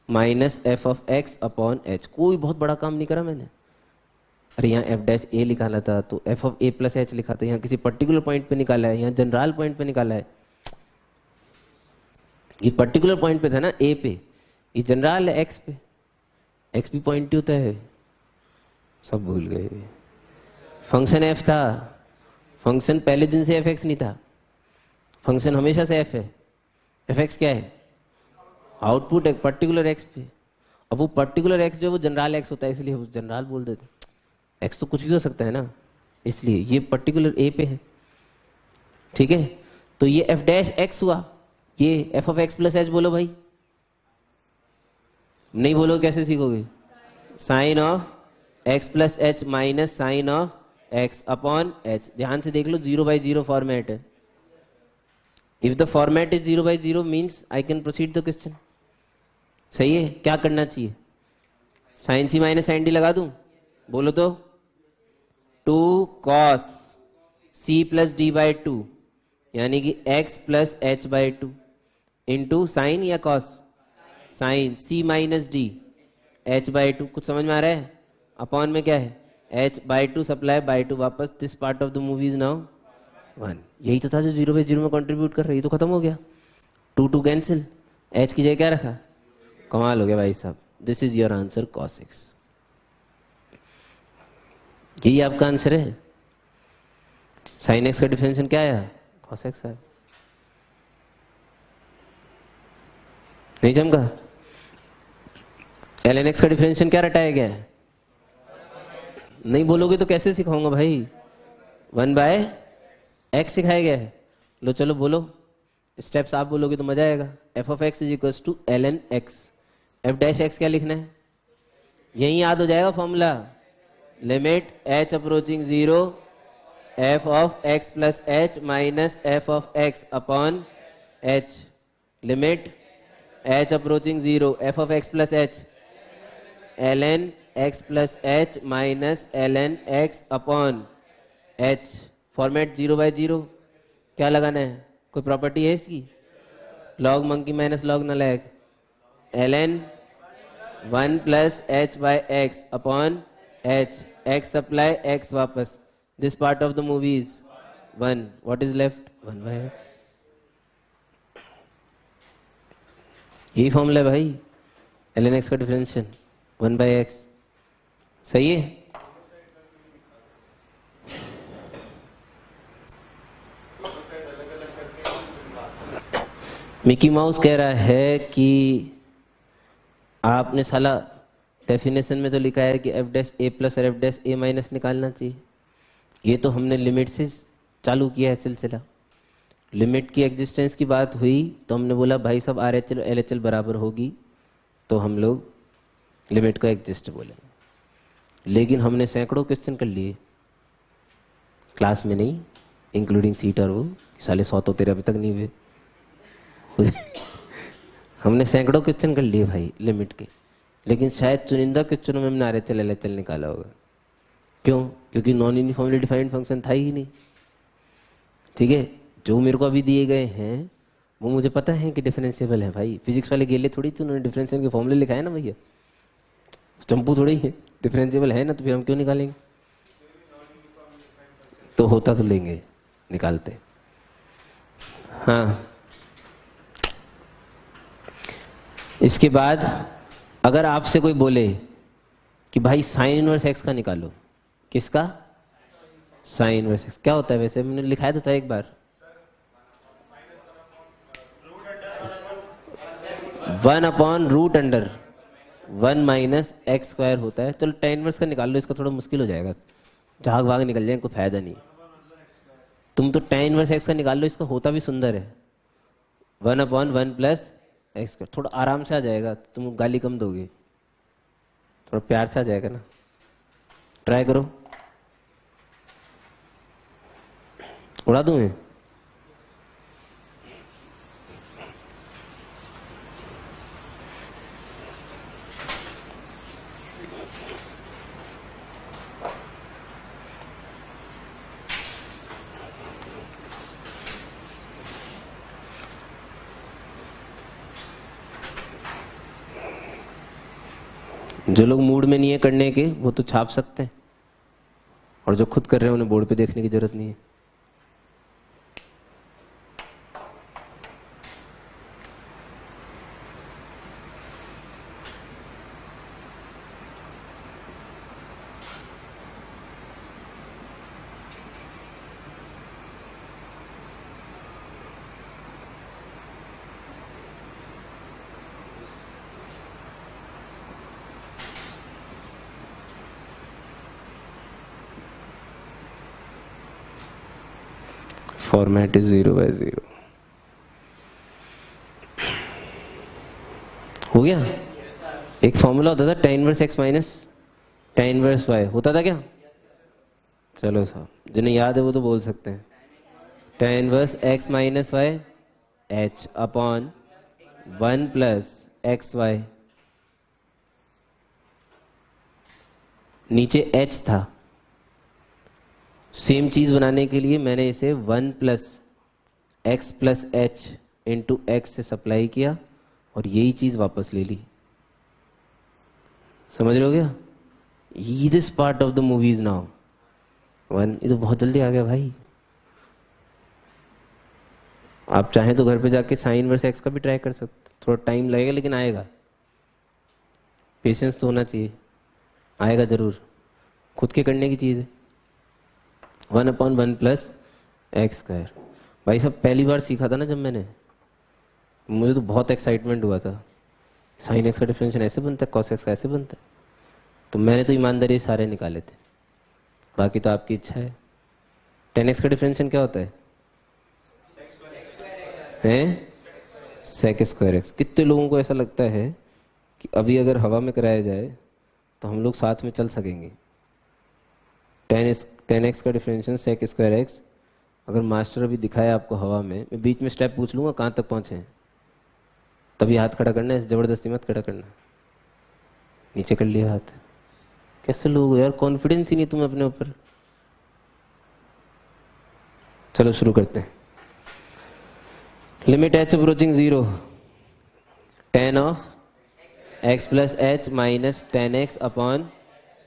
minus F of x upon H. कोई बहुत बड़ा काम नहीं करा मैंने। अरे यहाँ एफ डैश ए निकाला था तो F of A plus H लिखा था। यहाँ किसी पर्टिकुलर पॉइंट पे निकाला है, यहाँ जनरल पॉइंट पे निकाला है। ये पर्टिकुलर पॉइंट पे था ना, ए पे, ये जनरल है एक्स पे। एक्स भी पॉइंट होता है, सब भूल गए। फंक्शन एफ था, फंक्शन पहले दिन से एफ एक्स नहीं था, फंक्शन हमेशा से एफ है। एफ एक्स क्या है? आउटपुट एक पर्टिकुलर एक्स पे। अब वो पर्टिकुलर एक्स जो वो जनरल एक्स होता है, इसलिए वो जनरल बोल देते। एक्स तो कुछ भी हो सकता है ना, इसलिए ये पर्टिकुलर ए पे है। ठीक है, तो ये एफ डैश एक्स हुआ। ये f of x plus h बोलो भाई। नहीं बोलो कैसे सीखोगे? Sine of x plus H minus sine of x upon h. ध्यान से देख लो, 0/0 फॉर्मेट है। If the format is 0/0 means I can proceed the question. सही है, क्या करना चाहिए? Sine C minus sine D लगा दूं? बोलो तो। 2 cos c plus D by 2 यानी कि x plus H by 2 into sine या cos? Sine c minus D h by 2। कुछ समझ में आ रहा है? अपॉन में क्या है? h बाई 2 सप्लाई बाई 2 वापस। This part of the movie is now 1। यही तो था जो 0/0 में कंट्रीब्यूट कर रहा है, ये तो खत्म हो गया। 2 कैंसिल, h की जगह क्या रखा? कमाल हो गया भाई साहब। This is your answer cos x। यही आपका आंसर है। साइन एक्स का डिफरेंशिएशन क्या आया? cos x है। नहीं जमगा? ln x का डिफरेंशिएशन क्या रटाया गया है? नहीं बोलोगे तो कैसे सिखाऊंगा भाई? 1/x सिखाया गया है। लो चलो बोलो, स्टेप्स आप बोलोगे तो मजा आएगा। F of x is equal to ln x। F dash x क्या लिखना है? यही याद हो जाएगा formula. Limit h approaching 0 F of x plus H minus F of x upon h। Limit h approaching 0 F of x plus h ln x plus H minus ln x upon h। Format 0/0। क्या लगाना है? कोई property है इसकी? Log monkey minus log नालायक। ln 1 plus H by x upon h, x supply, x वापस. This part of the movie is 1. What is left? 1/x. यही formula है भाई ln x का डिफरेंशियल 1/x. सही है. मिकी माउस कह रहा है कि आपने साला डेफिनेशन में तो लिखा है कि एफ डैश ए प्लस और एफ डैश ए माइनस निकालना चाहिए. ये तो हमने लिमिट से चालू किया है सिलसिला. लिमिट की एग्जिस्टेंस की बात हुई तो हमने बोला भाई साहब R H L L H L बराबर होगी तो हम लोग लिमिट को एग्जिस्ट बोलेंगे. लेकिन हमने सैकड़ों क्वेश्चन कर लिए क्लास में, नहीं इंक्लूडिंग सीट और वो साले 100 तो तेरे अभी तक नहीं हुए. हमने सैकड़ों क्वेश्चन कर लिए भाई लिमिट के, लेकिन शायद चुनिंदा क्वेश्चनों में हमने R H L L H L निकाला होगा. क्यों? क्योंकि नॉन यूनिफॉर्मली डिफाइंड फंक्शन था ही नहीं. ठीक है, जो मेरे को अभी दिए गए हैं वो मुझे पता है कि डिफरेंशिएबल है भाई. फिजिक्स वाले गेले थोड़ी थी, उन्होंने डिफरेंशियल के फॉर्मूले लिखा है ना भैया. चंपू थोड़ी है. डिफरेंशिएबल है ना तो फिर हम क्यों निकालेंगे? तो होता तो लेंगे, निकालते. हाँ, इसके बाद अगर आपसे कोई बोले कि भाई साइन इनवर्स एक्स का निकालो. किसका? Sine inverse x. क्या होता है वैसे? मैंने लिखाया तो था एक बार. 1/√1 माइनस एक्स स्क्वायर होता है. चलो tan इनवर्स का निकाल लो, इसका थोड़ा मुश्किल हो जाएगा, झाग भाग निकल जाए, कोई फायदा नहीं. तुम तो tan इनवर्स एक्स का निकाल लो, इसका होता भी सुंदर है 1/1 प्लस एक्स. थोड़ा आराम से आ जाएगा, तुम गाली कम दोगे, थोड़ा प्यार से आ जाएगा ना. ट्राई करो. उड़ा दूं मैं? जो लोग मूड में नहीं है करने के वो तो छाप सकते हैं, और जो खुद कर रहे हैं उन्हें बोर्ड पे देखने की जरूरत नहीं है. Format is 0/0. हो गया. एक फॉर्मूला होता था tan inverse x minus tan inverse y. होता था क्या? चलो साहब, जिन्हें याद है वो तो बोल सकते हैं. tan inverse x minus y h upon 1 plus x y. नीचे h था. सेम चीज बनाने के लिए मैंने इसे 1 plus x plus h into x से सप्लाई किया और यही चीज वापस ले ली. समझ रहे हो क्या? This part of the movies now 1. ये तो बहुत जल्दी आ गया भाई. आप चाहें तो घर पे जाके साइन इनवर्स एक्स का भी ट्राई कर सकते. थोड़ा टाइम लगेगा लेकिन आएगा. पेशेंस तो होना चाहिए, आएगा जरूर. खुद के करने की चीज है. 1/1 प्लस एक्स स्क्वायर. भाई साहब पहली बार सीखा था ना जब मैंने, मुझे तो बहुत एक्साइटमेंट हुआ था. साइन एक्स का डिफरेंशियल ऐसे बनता है, कॉस एक्स का ऐसे बनता है. तो मैंने तो ईमानदारी से सारे निकाले थे, बाकी तो आपकी इच्छा है. tan एक्स का डिफरेंशियल क्या होता है? Sec square x. कितने लोगों को ऐसा लगता है कि अभी अगर हवा में कराया जाए तो हम लोग साथ में चल सकेंगे? tan एक्स का डिफरेंशियल सेक स्क्वायर एक्स. अगर मास्टर अभी दिखाए आपको हवा में, मैं बीच में स्टेप पूछ लूंगा कहाँ तक पहुँचे हैं, तभी हाथ खड़ा करना है, जबरदस्ती मत खड़ा करना. नीचे कर लिया हाथ. कैसे लोग हो यार, कॉन्फिडेंस ही नहीं तुम्हें अपने ऊपर. चलो शुरू करते हैं. Limit h approaching 0 tan of x plus H minus tan x upon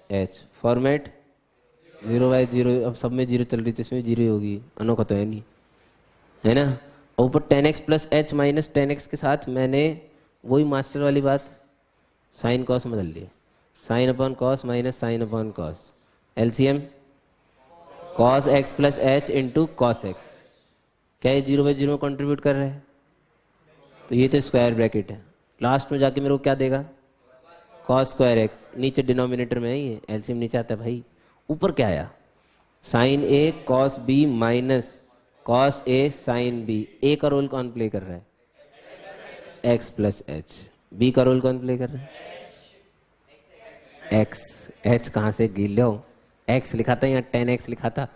H format 0/0, अब सब में 0 चल रही थी, इसमें 0 होगी, अनोखा तो है नहीं, है ना। और ऊपर 10x plus H minus 10x के साथ मैंने वही मास्टर वाली बात साइन कॉस बदल लिया, sine upon cos minus sine upon cos, LCM cos x plus h into cos x. क्या ये 0/0 में कॉन्ट्रीब्यूट कर रहा है? तो ये तो स्क्वायर ब्रैकेट है, लास्ट में जाके मेरे को क्या देगा? कॉस स्क्वायर एक्स, नीचे डिनोमिनेटर में है ये, एलसीएम नीचे आता है भाई। ऊपर क्या आया? Sign A cos B minus cos A sine B. ए का रोल कौन प्ले कर रहा है? X plus H. बी का रोल कौन प्ले कर रहा है? एक्स। एच कहाँ से गिर लो, एक्स लिखा था यहाँ 10x लिखा था।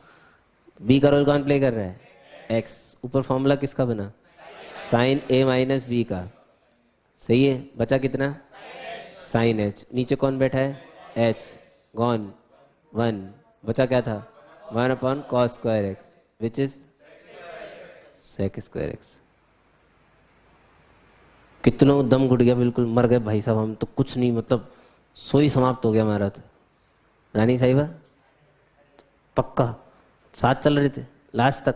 बी का रोल कौन प्ले कर रहा है? एक्स। ऊपर फॉर्मूला किसका बना? साइन ए माइनस बी का। सही है, बचा कितना? Sine h. नीचे कौन बैठा है? एच गॉन 1, बचा क्या था? 1 upon cos square x which is sec square x. कितनों दम घुट गया, बिल्कुल मर गए भाई साहब हम तो, कुछ नहीं, मतलब सोई समाप्त हो गया हमारा तो। रानी साहिबा पक्का साथ चल रहे थे लास्ट तक,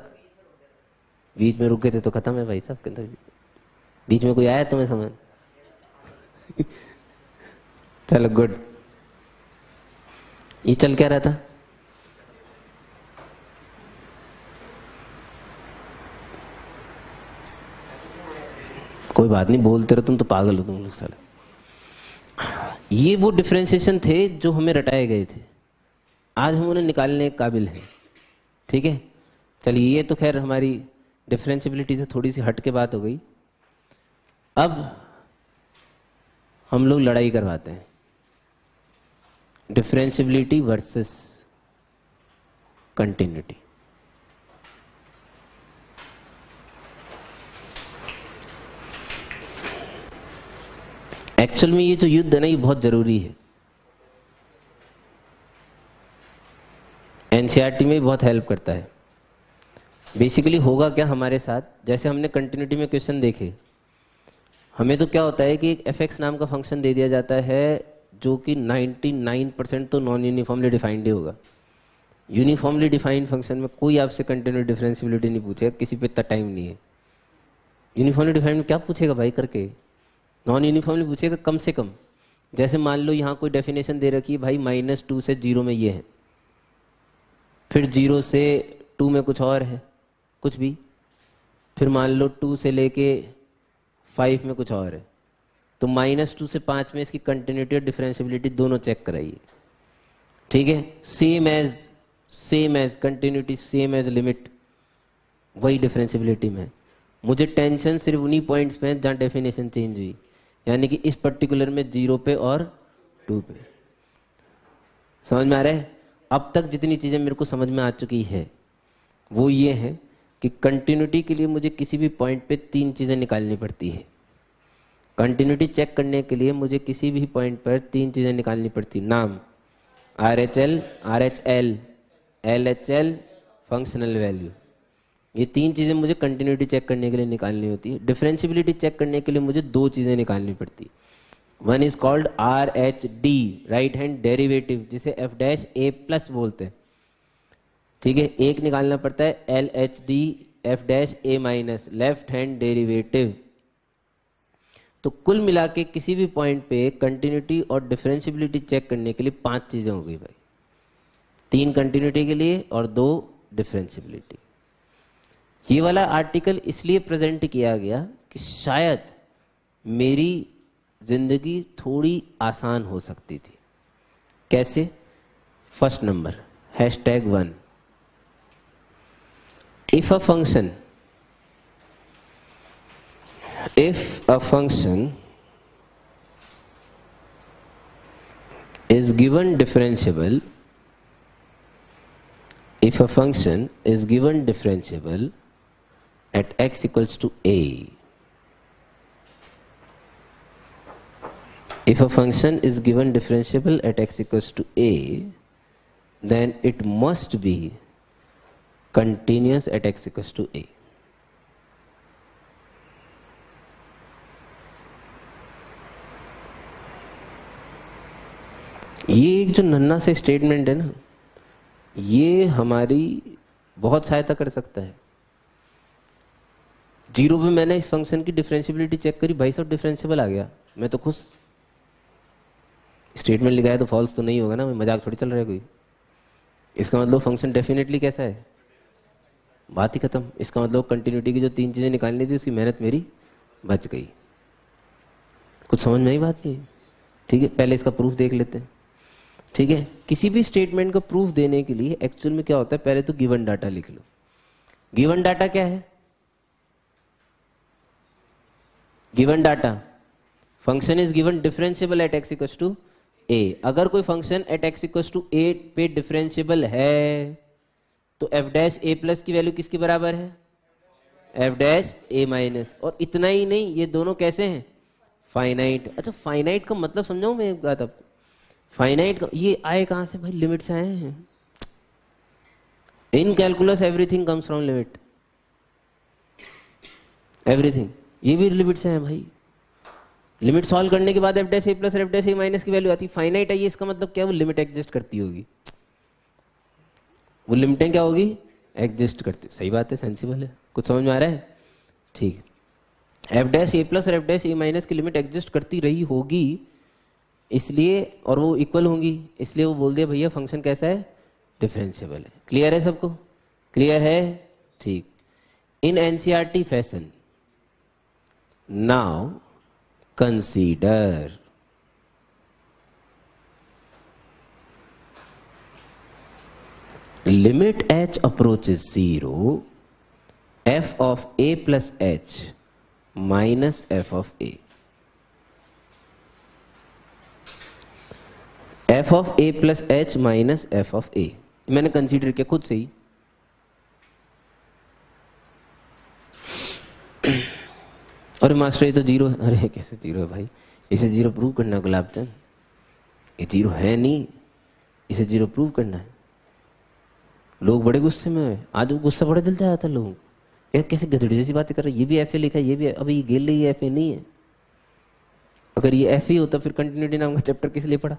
बीच में रुक गए थे तो खत्म है भाई साहब। बीच में कोई आया तुम्हें समझ? चलो गुड। ये चल क्या रहा था? कोई बात नहीं, बोलते रहो, तुम तो पागल हो तुम लोग साले। ये वो डिफरेंशिएशन थे जो हमें रटाए गए थे, आज हम उन्हें निकालने के काबिल हैं। ठीक है, चलिए, ये तो खैर हमारी डिफरेंशिएबिलिटी से थोड़ी सी हट के बात हो गई। अब हम लोग लड़ाई करवाते हैं, डिफरेंशिएबिलिटी वर्सेस कंटिन्यूटी। एक्चुअल में ये जो युद्ध है ना, ये बहुत जरूरी है। एनसीईआरटी में बहुत हेल्प करता है। बेसिकली होगा क्या हमारे साथ, जैसे हमने कंटिन्यूटी में क्वेश्चन देखे, हमें तो क्या होता है कि एक एफ नाम का फंक्शन दे दिया जाता है जो कि 99% तो नॉन यूनिफॉर्मली डिफाइंड ही होगा। यूनिफॉर्मली डिफाइंड फंक्शन में कोई आपसे कंटिन्यूटी डिफरेंशिएबिलिटी नहीं पूछेगा, किसी पे इतना टाइम नहीं है। यूनिफॉर्मली डिफाइंड में क्या पूछेगा भाई करके? नॉन यूनिफॉर्मली पूछेगा कम से कम। जैसे मान लो यहाँ कोई डेफिनेशन दे रखी है भाई, -2 से 0 में ये है, फिर 0 से 2 में कुछ और है, कुछ भी, फिर मान लो 2 से लेके 5 में कुछ और है, तो -2 से 5 में इसकी कंटिन्यूटी और डिफरेंशिएबिलिटी दोनों चेक कराइए। ठीक है, same as continuity, same as limit, वही डिफरेंशिएबिलिटी में। मुझे टेंशन सिर्फ उन्हीं पॉइंट्स पे है जहाँ डेफिनेशन चेंज हुई, यानी कि इस पर्टिकुलर में 0 पे और 2 पे। समझ में आ रहा है? अब तक जितनी चीज़ें मेरे को समझ में आ चुकी है वो ये है कि कंटिन्यूटी के लिए मुझे किसी भी पॉइंट पे 3 चीज़ें निकालनी पड़ती है। कंटिन्यूटी चेक करने के लिए मुझे किसी भी पॉइंट पर 3 चीज़ें निकालनी पड़ती। नाम, RHL, RHL, LHL, functional value. ये 3 चीज़ें मुझे कंटिन्यूटी चेक करने के लिए निकालनी होती है। डिफरेंशिएबिलिटी चेक करने के लिए मुझे 2 चीज़ें निकालनी पड़ती। One is called RHD, right hand derivative, जिसे F'(a+) बोलते हैं। ठीक है, एक निकालना पड़ता है LHD F'(a-), left hand derivative. तो कुल मिला के किसी भी पॉइंट पे कंटिन्यूटी और डिफरेंशिएबिलिटी चेक करने के लिए 5 चीज़ें हो गई भाई। 3 कंटिन्यूटी के लिए और 2 डिफरेंशिएबिलिटी। ये वाला आर्टिकल इसलिए प्रेजेंट किया गया कि शायद मेरी जिंदगी थोड़ी आसान हो सकती थी। कैसे? First number, #1, if a function is given differentiable, if a function is given differentiable at x equals to a, if a function is given differentiable at x equals to a, then it must be continuous at x equals to a. ये एक जो नन्ना से statement है ना, ये हमारी बहुत सहायता कर सकता है। जीरो पे मैंने इस फंक्शन की डिफरेंशियबिलिटी चेक करी, भाई साहब डिफरेंशियबल आ गया, मैं तो खुश। स्टेटमेंट लिखा है तो फॉल्स तो नहीं होगा ना, मजाक थोड़ी चल रहा है कोई। इसका मतलब फंक्शन डेफिनेटली कैसा है, बात ही खत्म। इसका मतलब कंटिन्यूटी की जो 3 चीजें निकालनी थी उसकी मेहनत मेरी बच गई। कुछ समझ में आई बात नहीं? ठीक है, पहले इसका प्रूफ देख लेते हैं। ठीक है, किसी भी स्टेटमेंट का प्रूफ देने के लिए एक्चुअल में क्या होता है, पहले तो गिवन डाटा लिख लो। गिवन डाटा क्या है? Given data, function is given differentiable at x equals to A. अगर कोई function at x equals to A पे डिफरेंशियबल है तो एफ डैश ए प्लस की वैल्यू किसके बराबर है, एफ डैश ए माइनस। और इतना ही नहीं, ये दोनों कैसे हैं, फाइनाइट। अच्छा, फाइनाइट का मतलब समझाऊं मैं एक बात आपको। फाइनाइट का ये आए कहां से भाई, लिमिट से आए हैं। In calculus everything comes from limit, everything, ये भी लिमिट से है भाई। लिमिट सॉल्व करने के बाद एफ डैश ए प्लस एफ डैश ए माइनस की वैल्यू आती है। फाइनाइट है ये, इसका मतलब क्या, वो लिमिट एग्जिस्ट करती होगी। वो लिमिटें क्या होगी, एग्जिस्ट करती। सही बात है, सेंसिबल है, कुछ समझ में आ रहा है? ठीक, एफ डैश ए प्लस और एफ डैश ए माइनस की लिमिट एग्जिस्ट करती रही होगी इसलिए, और वो इक्वल होंगी इसलिए वो बोल दिया भैया फंक्शन कैसा है, डिफरेंशियबल है। क्लियर है सबको? क्लियर है? ठीक। In NCERT fashion now consider limit h approaches 0 f of a plus h minus f of a, f of a plus h minus f of a मैंने कंसीडर किया खुद से ही। अरे मास्टर ये तो जीरो है। अरे कैसे जीरो है भाई, इसे जीरो प्रूव करना है गुलाब चंद, ये जीरो है नहीं, इसे जीरो प्रूव करना है। लोग बड़े गुस्से में है आज, वो गुस्सा बड़ा जल्दी आता है लोगों को, यार कैसे गधड़ी जैसी बातें कर रहे हैं, ये भी एफ ए लिखा है, ये भी अभी ये गेल ये एफ ए नहीं है। अगर ये एफ ए होता फिर कंटिन्यूटी नाम का चैप्टर किस लिए पढ़ा?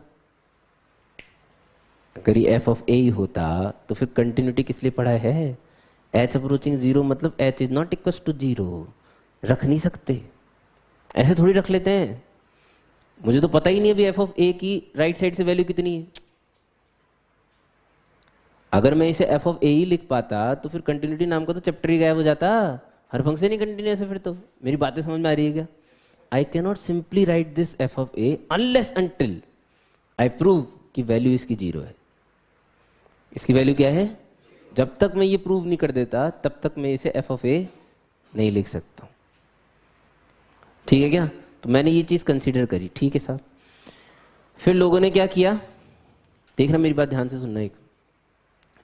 अगर ये एफ ऑफ ए ही होता तो फिर कंटिन्यूटी किस लिए पढ़ा है? एच अप्रोचिंग जीरो मतलब h is not equal to zero, रख नहीं सकते, ऐसे थोड़ी रख लेते हैं। मुझे तो पता ही नहीं अभी एफ ऑफ ए की राइट साइड से वैल्यू कितनी है। अगर मैं इसे एफ ऑफ ए ही लिख पाता तो फिर कंटिन्यूटी नाम का तो चैप्टर ही गायब हो जाता, हर फंक्शन ही कंटिन्यूअस है फिर तो। मेरी बातें समझ में आ रही है क्या? I can not simply write this F of A unless until I prove कि वैल्यू इसकी जीरो है। इसकी वैल्यू क्या है? जब तक मैं ये प्रूव नहीं कर देता तब तक मैं इसे एफ ऑफ ए नहीं लिख सकता। ठीक है क्या? तो मैंने ये चीज कंसीडर करी, ठीक है साहब। फिर लोगों ने क्या किया, देखना मेरी बात ध्यान से सुनना। एक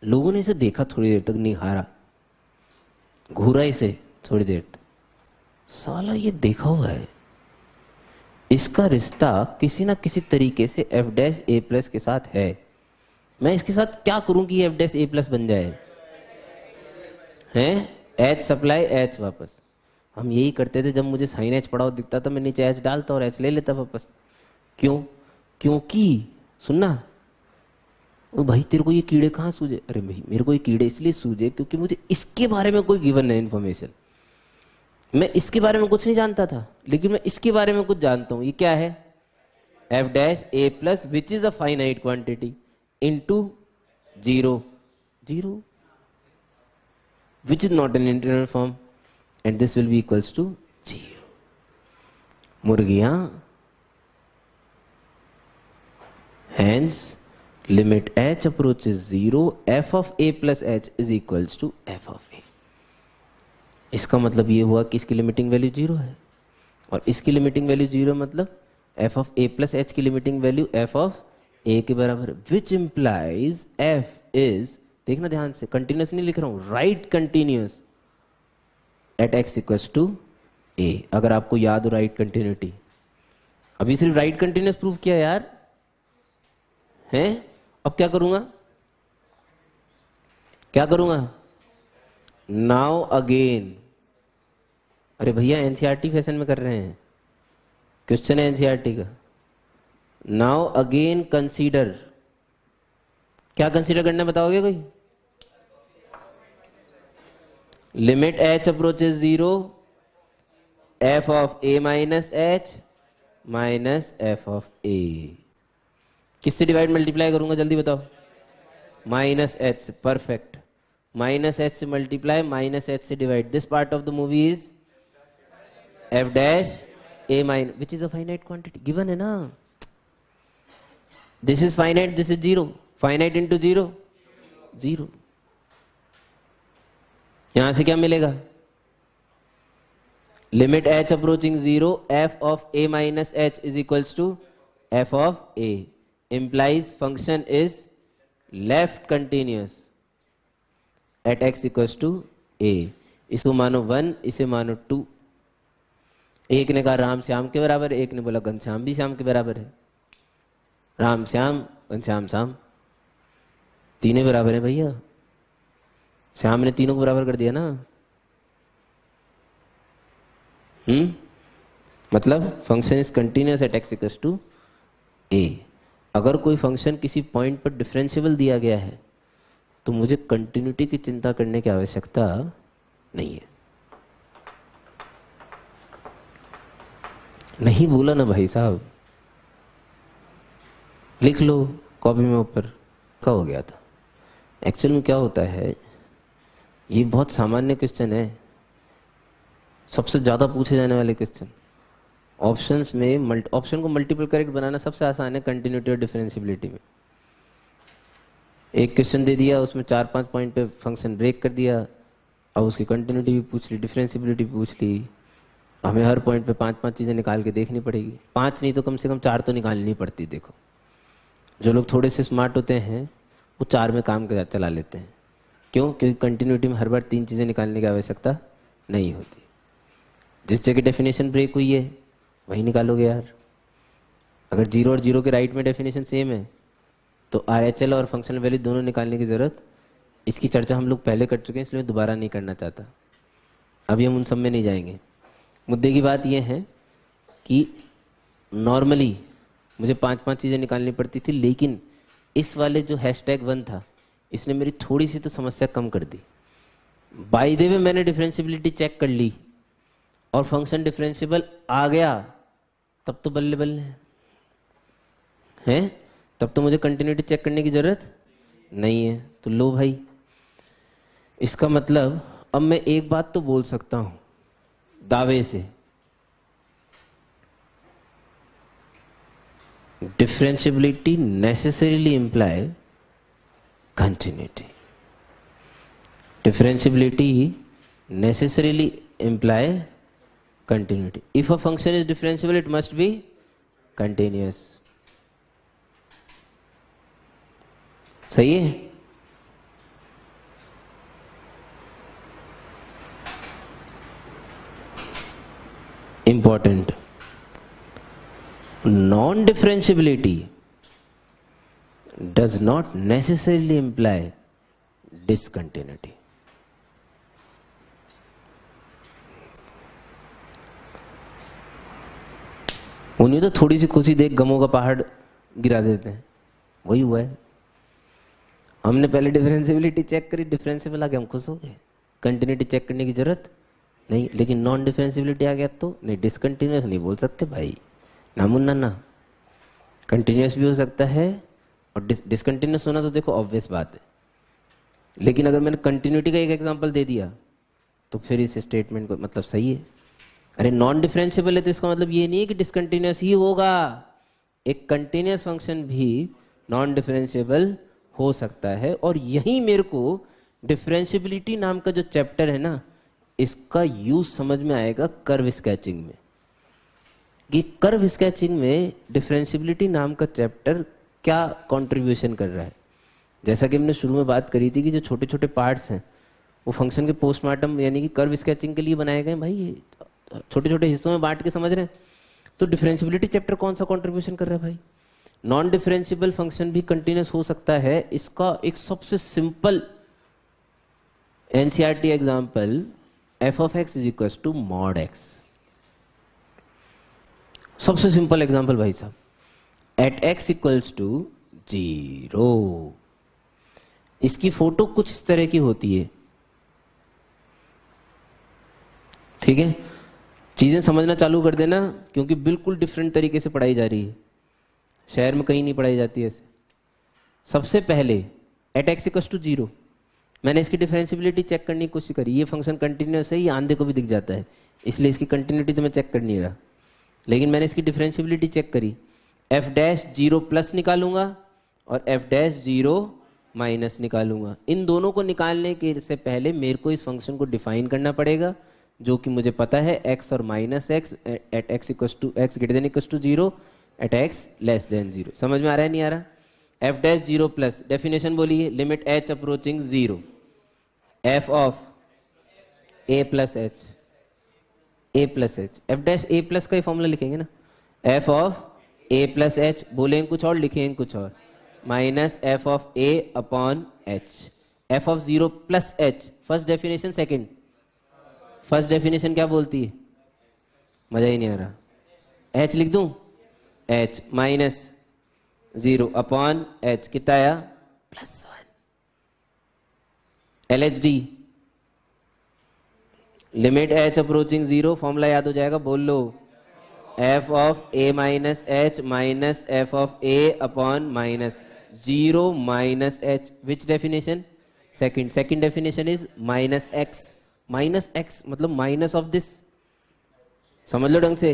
लोगों ने इसे देखा, थोड़ी देर तक निहारा, घूरा इसे थोड़ी देर तक, साला ये देखा हुआ है, इसका रिश्ता किसी ना किसी तरीके से एफ डैश ए प्लस के साथ है। मैं इसके साथ क्या करूं कि एफ डैश ए प्लस बन जाए? हैं एच सप्लाई एच वापस। हम यही करते थे, जब मुझे साइन एच पड़ा हुआ दिखता था मैं नीचे एच डालता और एच ले लेता वापस। क्यों? क्योंकि सुनना, ओ भाई तेरे को ये कीड़े कहाँ सूझे? अरे भाई मेरे को ये कीड़े इसलिए सूझे क्योंकि मुझे इसके बारे में कोई गिवन है इन्फॉर्मेशन। मैं इसके बारे में कुछ नहीं जानता था लेकिन मैं इसके बारे में कुछ जानता हूं। ये क्या है? F dash A plus which is a finite quantity into zero, zero which is not an integral form and this will be equals to zero. मुर्गियां, hence limit h approaches 0 f of a plus h is equals to f of a। इसका मतलब ये हुआ कि इसकी limiting value zero है और इसकी लिमिटिंग वैल्यू जीरो मतलब f of a plus h की limiting value f of a के बराबर है, which implies f is, देखना ध्यान से, कंटिन्यूस नहीं लिख रहा हूं, right continuous at x equals to a। अगर आपको याद हो राइट कंटिन्यूटी, अभी सिर्फ राइट कंटिन्यूस प्रूव किया यार हैं। अब क्या करूंगा? क्या करूंगा? नाउ अगेन, अरे भैया एनसीईआरटी फैशन में कर रहे हैं, क्वेश्चन है एनसीईआरटी का। नाउ अगेन कंसीडर क्या कंसीडर करना बताओगे कोई? Limit h approaches 0, f of a minus h minus f of a। किससे डिवाइड मल्टीप्लाई करूंगा जल्दी बताओ? माइनस h से। परफेक्ट। माइनस h से मल्टीप्लाई, माइनस h से divide. This part of the movie is f dash a minus, which is a finite quantity, given है ना। This is finite, this is zero. Finite into zero, zero. यहां से क्या मिलेगा? Limit h approaching 0, f of a minus h is equals to f of a, implies function is left continuous at x equals to a। इसको मानो 1, इसे मानो 2। एक ने कहा राम श्याम के बराबर है, एक ने बोला घनश्याम भी श्याम के बराबर है। राम श्याम, घनश्याम श्याम, तीनों बराबर है भैया। श्याम ने तीनों को बराबर कर दिया ना। मतलब function is continuous at x equals to A. अगर कोई फंक्शन किसी पॉइंट पर डिफरेंशिएबल दिया गया है तो मुझे कंटिन्यूटी की चिंता करने की आवश्यकता नहीं है। नहीं बोला ना भाई साहब, लिख लो कॉपी में ऊपर। क्या हो गया था एक्चुअल में? क्या होता है, ये बहुत सामान्य क्वेश्चन है, सबसे ज्यादा पूछे जाने वाले क्वेश्चन। ऑप्शंस में ऑप्शन को मल्टीपल करेक्ट बनाना सबसे आसान है कंटिन्यूटी और डिफरेंशिएबिलिटी में। एक क्वेश्चन दे दिया, उसमें 4-5 पॉइंट पे फंक्शन ब्रेक कर दिया, अब उसकी कंटिन्यूटी भी पूछ ली, डिफरेंशिएबिलिटी पूछ ली। हमें हर पॉइंट पे 5-5 चीजें निकाल के देखनी पड़ेगी। 5 नहीं तो कम से कम 4 तो निकालनी पड़ती। देखो जो लोग थोड़े से स्मार्ट होते हैं वो 4 में काम चला लेते हैं। क्यों? क्योंकि कंटिन्यूटी में हर बार 3 चीजें निकालने की आवश्यकता नहीं होती। जिस जगह डेफिनेशन ब्रेक हुई है वही निकालोगे यार। अगर 0 और 0 के राइट में डेफिनेशन सेम है तो RHL और फंक्शनल वैल्यू दोनों निकालने की जरूरत, इसकी चर्चा हम लोग पहले कर चुके हैं, इसलिए दोबारा नहीं करना चाहता। अभी हम उन सब में नहीं जाएंगे। मुद्दे की बात यह है कि नॉर्मली मुझे 5-5 चीजें निकालनी पड़ती थी, लेकिन इस वाले जो #1 था इसने मेरी थोड़ी सी तो समस्या कम कर दी। बाय द वे मैंने डिफरेंशिएबिलिटी चेक कर ली और फंक्शन डिफरेंशिएबल आ गया, तब तो बल्ले बल्ले हैं, तब तो मुझे कंटिन्यूटी चेक करने की जरूरत नहीं है। तो लो भाई, इसका मतलब अब मैं एक बात तो बोल सकता हूं दावे से, differentiability necessarily imply continuity. Differentiability necessarily imply continuity. If a function is differentiable, it must be continuous. सही है? Important. Non-differentiability does not necessarily imply discontinuity. उन्हें तो थोड़ी सी खुशी देख गमों का पहाड़ गिरा देते हैं, वही हुआ है। हमने पहले डिफरेंशिएबिलिटी चेक करी, डिफरेंशिएबल आ गया, हम खुश हो गए, कंटिन्यूटी चेक करने की जरूरत नहीं। लेकिन नॉन डिफरेंशिएबिलिटी आ गया तो नहीं, डिसकंटिन्यूअस नहीं बोल सकते भाई, ना मुन्ना ना। कंटिन्यूअस भी हो सकता है और डिसकंटिन्यूअस होना तो देखो ऑब्वियस बात है, लेकिन अगर मैंने कंटिन्यूटी का एक एग्जांपल दे दिया तो फिर इस स्टेटमेंट को मतलब सही है। अरे नॉन डिफरेंशिएबल है तो इसका मतलब ये नहीं है कि डिसकंटिन्यूअस ही होगा। एक कंटिन्यूअस फंक्शन भी नॉन डिफरेंशिएबल हो सकता है। और यही मेरे को डिफरेंशिएबिलिटी नाम का जो चैप्टर है ना, इसका यूज समझ में आएगा कर्व स्केचिंग में। कि कर्व स्केचिंग में डिफरेंशिएबिलिटी नाम का चैप्टर क्या कंट्रीब्यूशन कर रहा है। जैसा कि हमने शुरू में बात करी थी कि जो छोटे छोटे पार्ट्स हैं वो फंक्शन के पोस्टमार्टम यानी कि कर्व स्केचिंग के लिए बनाए गए। भाई छोटे छोटे हिस्सों में बांट के समझ रहे हैं। तो डिफरेंशिएबिलिटी चैप्टर कौन सा कंट्रीब्यूशन कर रहा है भाई? नॉन डिफरेंशिएबल फंक्शन भी कंटिन्यूअस हो सकता है। इसका एक सबसे simple NCERT example f of x is equals to mod x। सबसे सिंपल एग्जांपल भाई साहब, एट x equals to 0 इसकी फोटो कुछ इस तरह की होती है, ठीक है। चीजें समझना चालू कर देना, क्योंकि बिल्कुल डिफरेंट तरीके से पढ़ाई जा रही है, शहर में कहीं नहीं पढ़ाई जाती ऐसे। सबसे पहले एट एक्स इक्वल्स टू 0 मैंने इसकी डिफरेंशियबिलिटी चेक करने की कोशिश करी। ये फंक्शन कंटिन्यूस है, ये आंधे को भी दिख जाता है, इसलिए इसकी कंटिन्यूटी तो मैं चेक कर नहीं रहा, लेकिन मैंने इसकी डिफरेंशियबिलिटी चेक करी। एफ डैश 0 प्लस निकालूंगा और एफ डैश 0 माइनस निकालूंगा। इन दोनों को निकालने के से पहले मेरे को इस फंक्शन को डिफाइन करना पड़ेगा, जो कि मुझे पता है एक्स और minus x at x equals to x greater than equals to 0 at x less than 0। समझ में आ रहा है नहीं आ रहा? एफ डैश 0 प्लस, डेफिनेशन बोलिए, limit H approaching 0, F of A plus h, a plus h, f dash A plus का ही फॉर्मूला लिखेंगे ना, f of A plus h, बोलेंगे कुछ और लिखेंगे कुछ और, minus F of A upon H, F of 0 plus H. First definition, second, first definition क्या बोलती है? मजा ही नहीं आ रहा, एच लिख दूं, एच माइनस 0 अपॉन एच, कितना आया? +1। LHD, limit H approaching 0, formula याद हो जाएगा, बोल लो, F of A minus H minus F of A upon minus 0 minus H. Which definition? Second. Second definition is minus X, minus X मतलब minus of this, समझ लो ढंग से,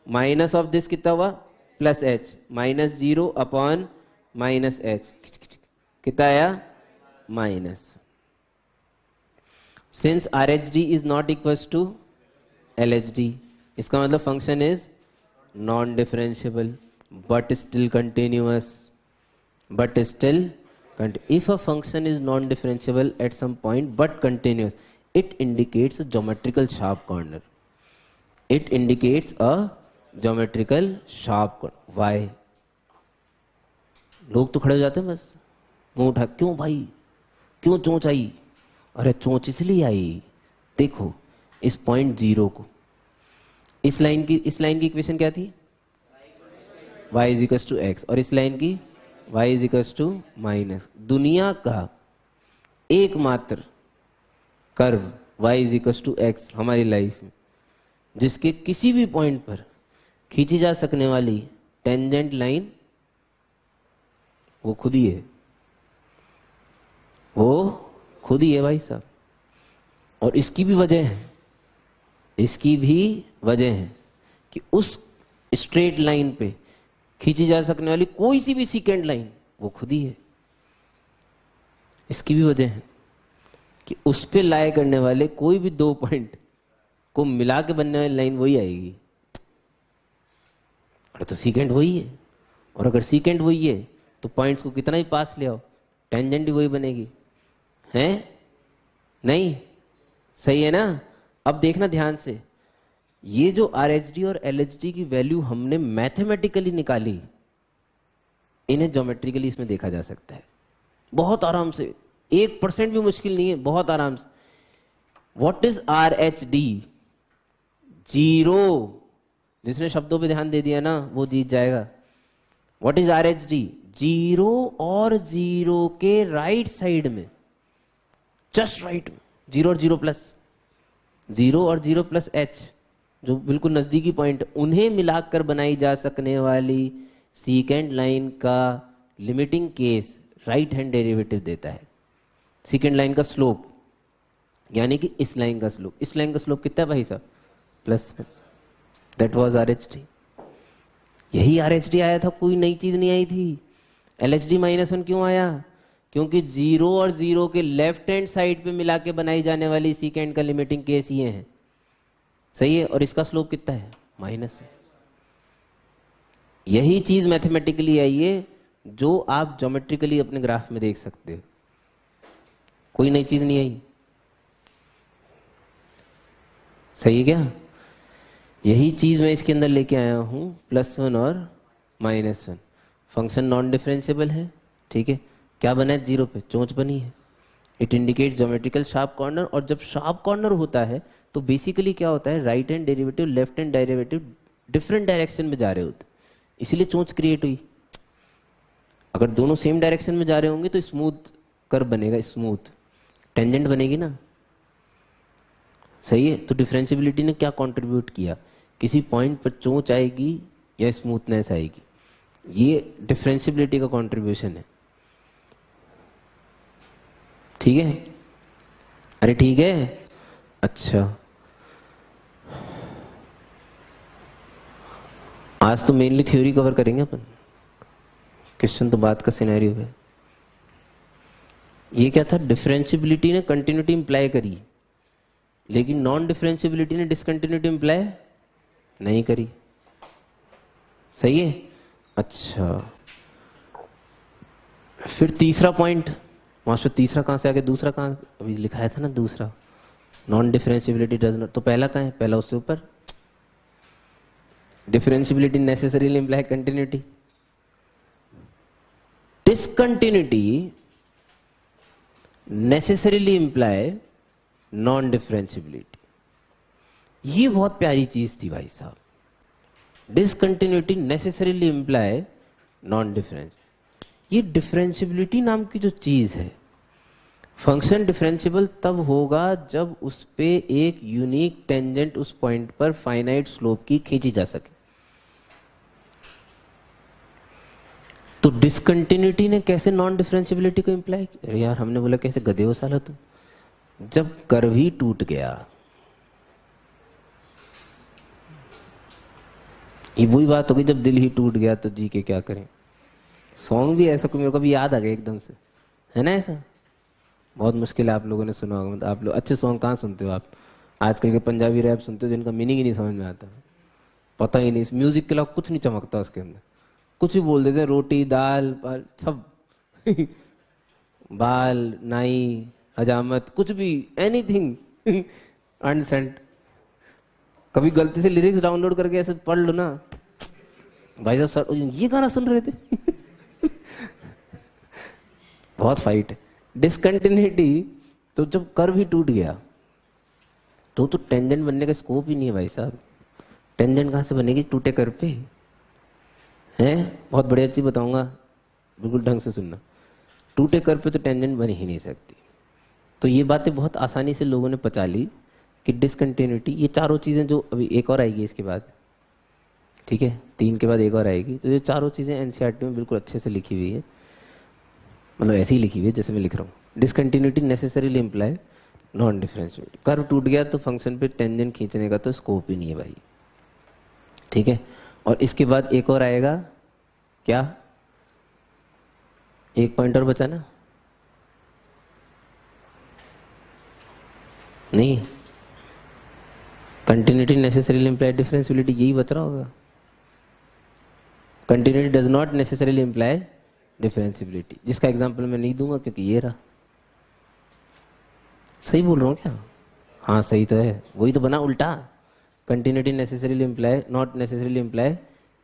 माइनस ऑफ दिस कितना हुआ? Plus H, minus 0 upon minus H, कितना आया? Minus. Since RHD is not equals to LHD, इसका मतलब function is non differentiable but still continuous, but still if a function is non differentiable at some point but continuous, it indicates a geometrical sharp corner, it indicates a geometrical sharp corner. Why? लोग तो खड़े हो जाते हैं बस, मुंह उठा, क्यों भाई, क्यों चोंच आई? अरे चोंच इसलिए आई, देखो इस पॉइंट 0 को, इस लाइन की इक्वेशन क्या थी? y is equals to x, और इस लाइन की y is equals to minus. दुनिया का एकमात्र curve y is equals to x हमारी लाइफ में, जिसके किसी भी पॉइंट पर खींची जा सकने वाली टेंजेंट लाइन वो खुद ही है, वो खुद ही है भाई साहब। और इसकी भी वजह है, इसकी भी वजह है कि उस स्ट्रेट लाइन पे खींची जा सकने वाली कोई सी भी सीकेंड लाइन वो खुद ही है। इसकी भी वजह है कि उस पे लाए करने वाले कोई भी 2 पॉइंट को मिला के बनने वाली लाइन वही आएगी। अरे तो सीकेंड वही है, और अगर सीकेंड वही है तो पॉइंट्स को कितना ही पास ले आओ, टेंजेंट भी वही बनेगी, है नहीं? सही है ना? अब देखना ध्यान से, ये जो RHD और LHD की वैल्यू हमने मैथमेटिकली निकाली, इन्हें ज्योमेट्रिकली इसमें देखा जा सकता है बहुत आराम से, 1% भी मुश्किल नहीं है, बहुत आराम से। What is RHD? 0। जिसने शब्दों पे ध्यान दे दिया ना वो जीत जाएगा। What is RHD? 0 और 0 के राइट साइड में, जस्ट राइट, 0 और 0 प्लस, 0 और 0 प्लस एच, जो बिल्कुल नजदीकी पॉइंट, उन्हें मिलाकर बनाई जा सकने वाली सीकेंड लाइन का limiting case right hand derivative देता है। सीकेंड लाइन का स्लोप, यानी कि इस लाइन का स्लोप, इस लाइन का स्लोप कितना है भाई साहब? +1। That was RHD। यही RHD आया था, कोई नई चीज नहीं आई थी। LHD -1 क्यों आया? क्योंकि 0 और 0 के लेफ्ट हैंड साइड पे मिला के बनाई जाने वाली सीकेंड का लिमिटिंग केस ये है, सही है। और इसका स्लोप कितना है? -है। यही चीज मैथमेटिकली आई है जो आप ज्योमेट्रिकली अपने ग्राफ में देख सकते हो, कोई नई चीज नहीं आई, सही है क्या? यही चीज मैं इसके अंदर लेके आया हूं, +1 और -1। फंक्शन नॉन डिफरेंशियबल है, ठीक है। क्या बना है? 0 पे चोंच बनी है। It indicate geometrical sharp corner. और जब शार्प कॉर्नर होता है तो बेसिकली क्या होता है, right hand derivative left hand derivative different direction में जा रहे होते, इसलिए चोंच क्रिएट हुई। अगर दोनों सेम डायरेक्शन में जा रहे होंगे तो स्मूथ कर्व बनेगा स्मूथ, टेंजेंट बनेगी ना, सही है। तो डिफरेंशियबिलिटी ने क्या कंट्रीब्यूट किया, किसी पॉइंट पर चोंच आएगी या स्मूथनेस आएगी, ये डिफरेंशियबिलिटी का कंट्रीब्यूशन है। ठीक है, अरे ठीक है। अच्छा, आज तो मेनली थ्योरी कवर करेंगे अपन, क्वेश्चन तो बात का सिनेरियो है। ये क्या था, डिफरेंशियबिलिटी ने कंटिन्यूटी इंप्लाई करी, लेकिन नॉन डिफरेंशियबिलिटी ने डिसकंटिन्यूटी इंप्लाई नहीं करी, सही है। अच्छा, फिर तीसरा पॉइंट, मास्टर तीसरा कहां से आ गया, दूसरा कहां, अभी लिखाया था ना दूसरा, नॉन डिफरेंशियबिलिटी डज नॉट, तो पहला कहां है, पहला उससे ऊपर, differentiability necessarily imply continuity, discontinuity necessarily imply non differentiability. ये बहुत प्यारी चीज थी भाई साहब, discontinuity necessarily imply non difference. ये डिफरेंशियबिलिटी नाम की जो चीज है, फंक्शन डिफरेंशियबल तब होगा जब उस पे एक यूनिक टेंजेंट उस पॉइंट पर फाइनाइट स्लोप की खींची जा सके। तो डिसकंटिन्यूटी ने कैसे नॉन डिफरेंशियबिलिटी को इंप्लाई किया, अरे यार हमने बोला कैसे गधे हो साला तुम, जब कर्व ही टूट गया, ये वही बात होगी जब दिल ही टूट गया तो जी के क्या करें। सॉन्ग भी ऐसा कोई मेरे को भी याद आ गया एकदम से, है ना, ऐसा बहुत मुश्किल है, आप लोगों ने सुना होगा। मतलब आप लोग अच्छे सॉन्ग कहाँ सुनते हो आप, आजकल के पंजाबी रैप सुनते हो जिनका मीनिंग ही नहीं समझ में आता, पता ही नहीं, म्यूजिक के अलावा कुछ नहीं चमकता उसके अंदर, कुछ भी बोल देते हैं, रोटी दाल सब बाल नाई हजामत कुछ भी, एनीथिंग अनसेंट। कभी गलती से लिरिक्स डाउनलोड करके ऐसे पढ़ लो ना, भाई साहब सर ये गाना सुन रहे थे बहुत फाइट है। डिसकंटिन्यूटी, तो जब कर्व ही टूट गया तो टेंजेंट बनने का स्कोप ही नहीं है भाई साहब, टेंजेंट कहां से बनेगी टूटे कर्व पे, हैं। बहुत बढ़िया चीज बताऊंगा, बिल्कुल ढंग से सुनना, टूटे कर्व पे तो टेंजेंट बन ही नहीं सकती। तो ये बातें बहुत आसानी से लोगों ने पचा ली कि डिसकंटिन्यूटी, ये चारों चीजें जो अभी एक और आएगी इसके बाद, ठीक है, 3 के बाद एक और आएगी, तो ये चारों चीजें एनसीईआरटी में बिल्कुल अच्छे से लिखी हुई है, मतलब ऐसी ही लिखी हुई है जैसे मैं लिख रहा हूँ। Discontinuity necessarily imply non differentiability, curve टूट गया तो फंक्शन पे टेंजेंट खींचने का तो स्कोप ही नहीं है भाई, ठीक है। और इसके बाद एक और आएगा, क्या, एक पॉइंट और बचा ना, नहीं, कंटिन्यूटी नेसेसरीली इंप्लाई डिफरेंशियबिलिटी, यही बच रहा होगा। Continuity does not necessarily imply differentiability, जिसका एग्जांपल मैं नहीं दूंगा क्योंकि ये रहा। सही बोल रहा हूँ क्या, हाँ सही तो है, वही तो बना उल्टा, continuity necessarily imply not necessarily imply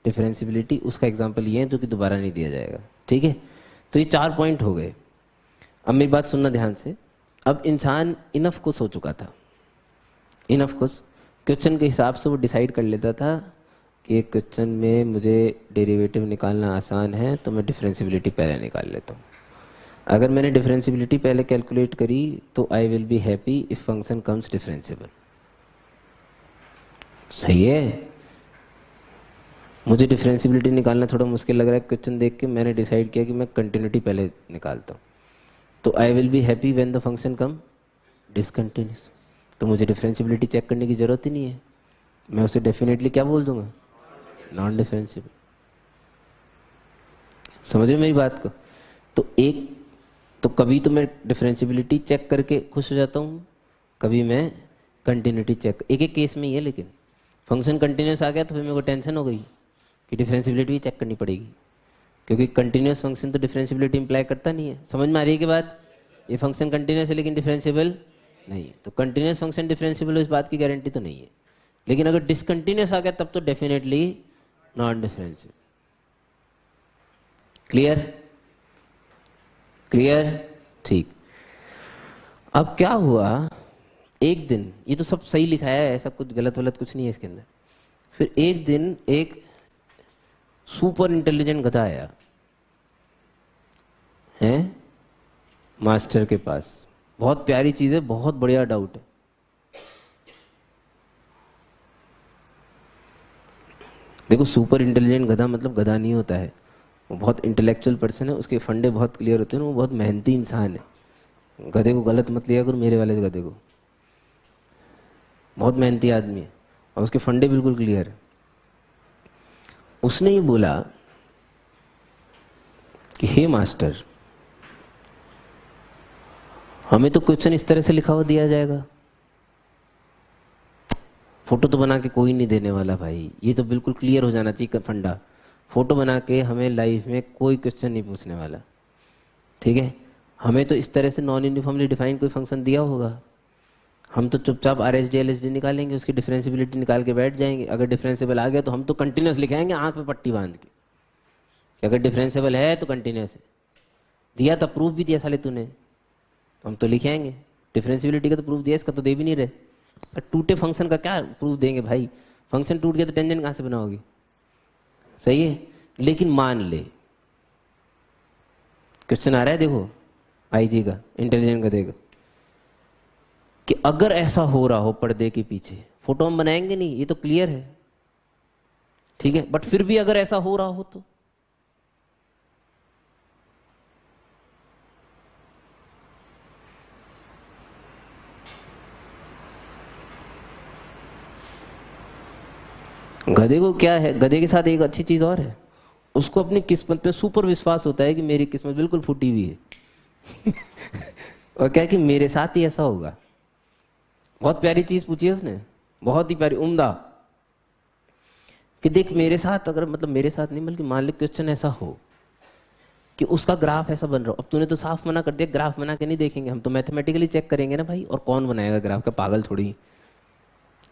differentiability, उसका एग्जांपल ये है जो कि दोबारा नहीं दिया जाएगा, ठीक है। तो ये 4 पॉइंट हो गए। अब मेरी बात सुनना ध्यान से, अब इंसान इनफ कुछ हो चुका था, इनफ कुछ क्वेश्चन के हिसाब से वो डिसाइड कर लेता था कि एक क्वेश्चन में मुझे डेरिवेटिव निकालना आसान है तो मैं डिफरेंशियबिलिटी पहले निकाल लेता हूँ। अगर मैंने डिफरेंशियबिलिटी पहले कैलकुलेट करी तो I will be happy if function comes differentiable, सही है। मुझे डिफरेंशियबिलिटी निकालना थोड़ा मुश्किल लग रहा है क्वेश्चन देख के, मैंने डिसाइड किया कि मैं कंटिन्यूटी पहले निकालता हूँ, तो I will be happy when the function come discontinuous, तो मुझे डिफरेंशियबिलिटी चेक करने की जरूरत ही नहीं है, मैं उसे डेफिनेटली क्या बोल दूंगा, नॉन डिफरेंशियबल। समझ रहे मेरी बात को। तो कभी तो मैं डिफरेंशियबिलिटी चेक करके खुश हो जाता हूँ, कभी मैं कंटिन्यूटी चेक, एक एक केस में ही है, लेकिन फंक्शन कंटिन्यूस आ गया तो फिर मेरे को टेंशन हो गई कि डिफरेंशियबिलिटी भी चेक करनी पड़ेगी, क्योंकि कंटिन्यूस फंक्शन तो डिफरेंशियबिलिटी इंप्लाई करता नहीं है। समझ में आ रही है कि बात, ये फंक्शन कंटिन्यूस है लेकिन डिफरेंशियबल नहीं, तो कंटिन्यूस फंक्शन डिफरेंशियबल हो इस बात की गारंटी तो नहीं है, लेकिन अगर डिसकंटिन्यूस आ गया तब तो definitely non differentiable. Clear, clear, ठीक। अब क्या हुआ, एक दिन, ये तो सब सही लिखा है, ऐसा कुछ गलत वलत कुछ नहीं है इसके अंदर। फिर एक दिन एक सुपर इंटेलिजेंट गधा आया है, मास्टर के पास। बहुत प्यारी चीज है, बहुत बढ़िया डाउट है। देखो सुपर इंटेलिजेंट गधा मतलब गधा नहीं होता है, वो बहुत इंटेलेक्चुअल पर्सन है, उसके फंडे बहुत क्लियर होते हैं, वो बहुत मेहनती इंसान है। गधे को गलत मत लिया करो, मेरे वाले गधे को, बहुत मेहनती आदमी है और उसके फंडे बिल्कुल क्लियर है। उसने ये बोला कि हे मास्टर, हमें तो क्वेश्चन इस तरह से लिखा हुआ दिया जाएगा, फोटो तो बना के कोई नहीं देने वाला भाई, ये तो बिल्कुल क्लियर हो जाना चाहिए फंडा। फोटो बना के हमें लाइफ में कोई क्वेश्चन नहीं पूछने वाला, ठीक है। हमें तो इस तरह से नॉन यूनिफॉर्मली डिफाइंड कोई फंक्शन दिया होगा, हम तो चुपचाप RHD LHD निकालेंगे, उसकी डिफरेंशियबिलिटी निकाल के बैठ जाएंगे। अगर डिफरेंशियबल आ गया तो हम तो कंटिन्यूस लिखाएंगे आंख पे पट्टी बांध के कि अगर डिफरेंशियबल है तो कंटिन्यूस है। दिया था, प्रूफ भी दिया साले तूने, हम तो लिखाएंगे। डिफरेंशियबिलिटी का तो प्रूफ दिया, इसका तो दे भी नहीं रहे। टूटे फंक्शन का क्या प्रूफ देंगे भाई, फंक्शन टूट गया तो टेंजेंट कहां से बनाओगे, सही है। लेकिन मान ले, क्वेश्चन आ रहा है देखो IG का, इंटेलिजेंट का देगा कि अगर ऐसा हो रहा हो पर्दे के पीछे, फोटो हम बनाएंगे नहीं, ये तो क्लियर है, ठीक है, बट फिर भी अगर ऐसा हो रहा हो तो गधे को क्या है, गधे के साथ एक अच्छी चीज और है, उसको अपनी किस्मत पे सुपर विश्वास होता है कि मेरी किस्मत बिल्कुल फूटी हुई है और क्या कि मेरे साथ ही ऐसा होगा। बहुत प्यारी चीज पूछी है उसने, बहुत ही प्यारी, उम्दा, कि देख मेरे साथ, अगर मतलब मेरे साथ नहीं बल्कि मान ले क्वेश्चन ऐसा हो कि उसका ग्राफ ऐसा बन रहा हो। अब तूने तो साफ मना कर दिया, ग्राफ बना के नहीं देखेंगे हम, तो मैथमेटिकली चेक करेंगे ना भाई, और कौन बनाएगा ग्राफ का, पागल थोड़ी।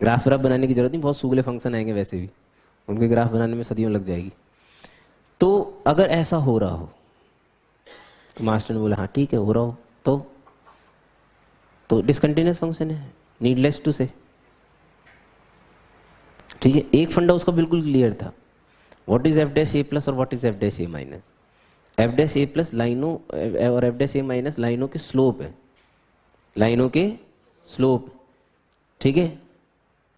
ग्राफ व्राफ बनाने की जरूरत नहीं, बहुत सूगले फंक्शन आएंगे वैसे भी, उनके ग्राफ बनाने में सदियों लग जाएगी। तो अगर ऐसा हो रहा हो तो मास्टर ने बोला हाँ ठीक है हो रहा हो तो डिसकंटिन्यूअस फंक्शन है, नीडलेस टू से, ठीक है। एक फंडा उसका बिल्कुल क्लियर था, what is F dash A plus और what is F dash A minus. F dash A plus लाइनों और एफ डैश ए माइनस लाइनों के स्लोप है, लाइनों के स्लोप, ठीक है।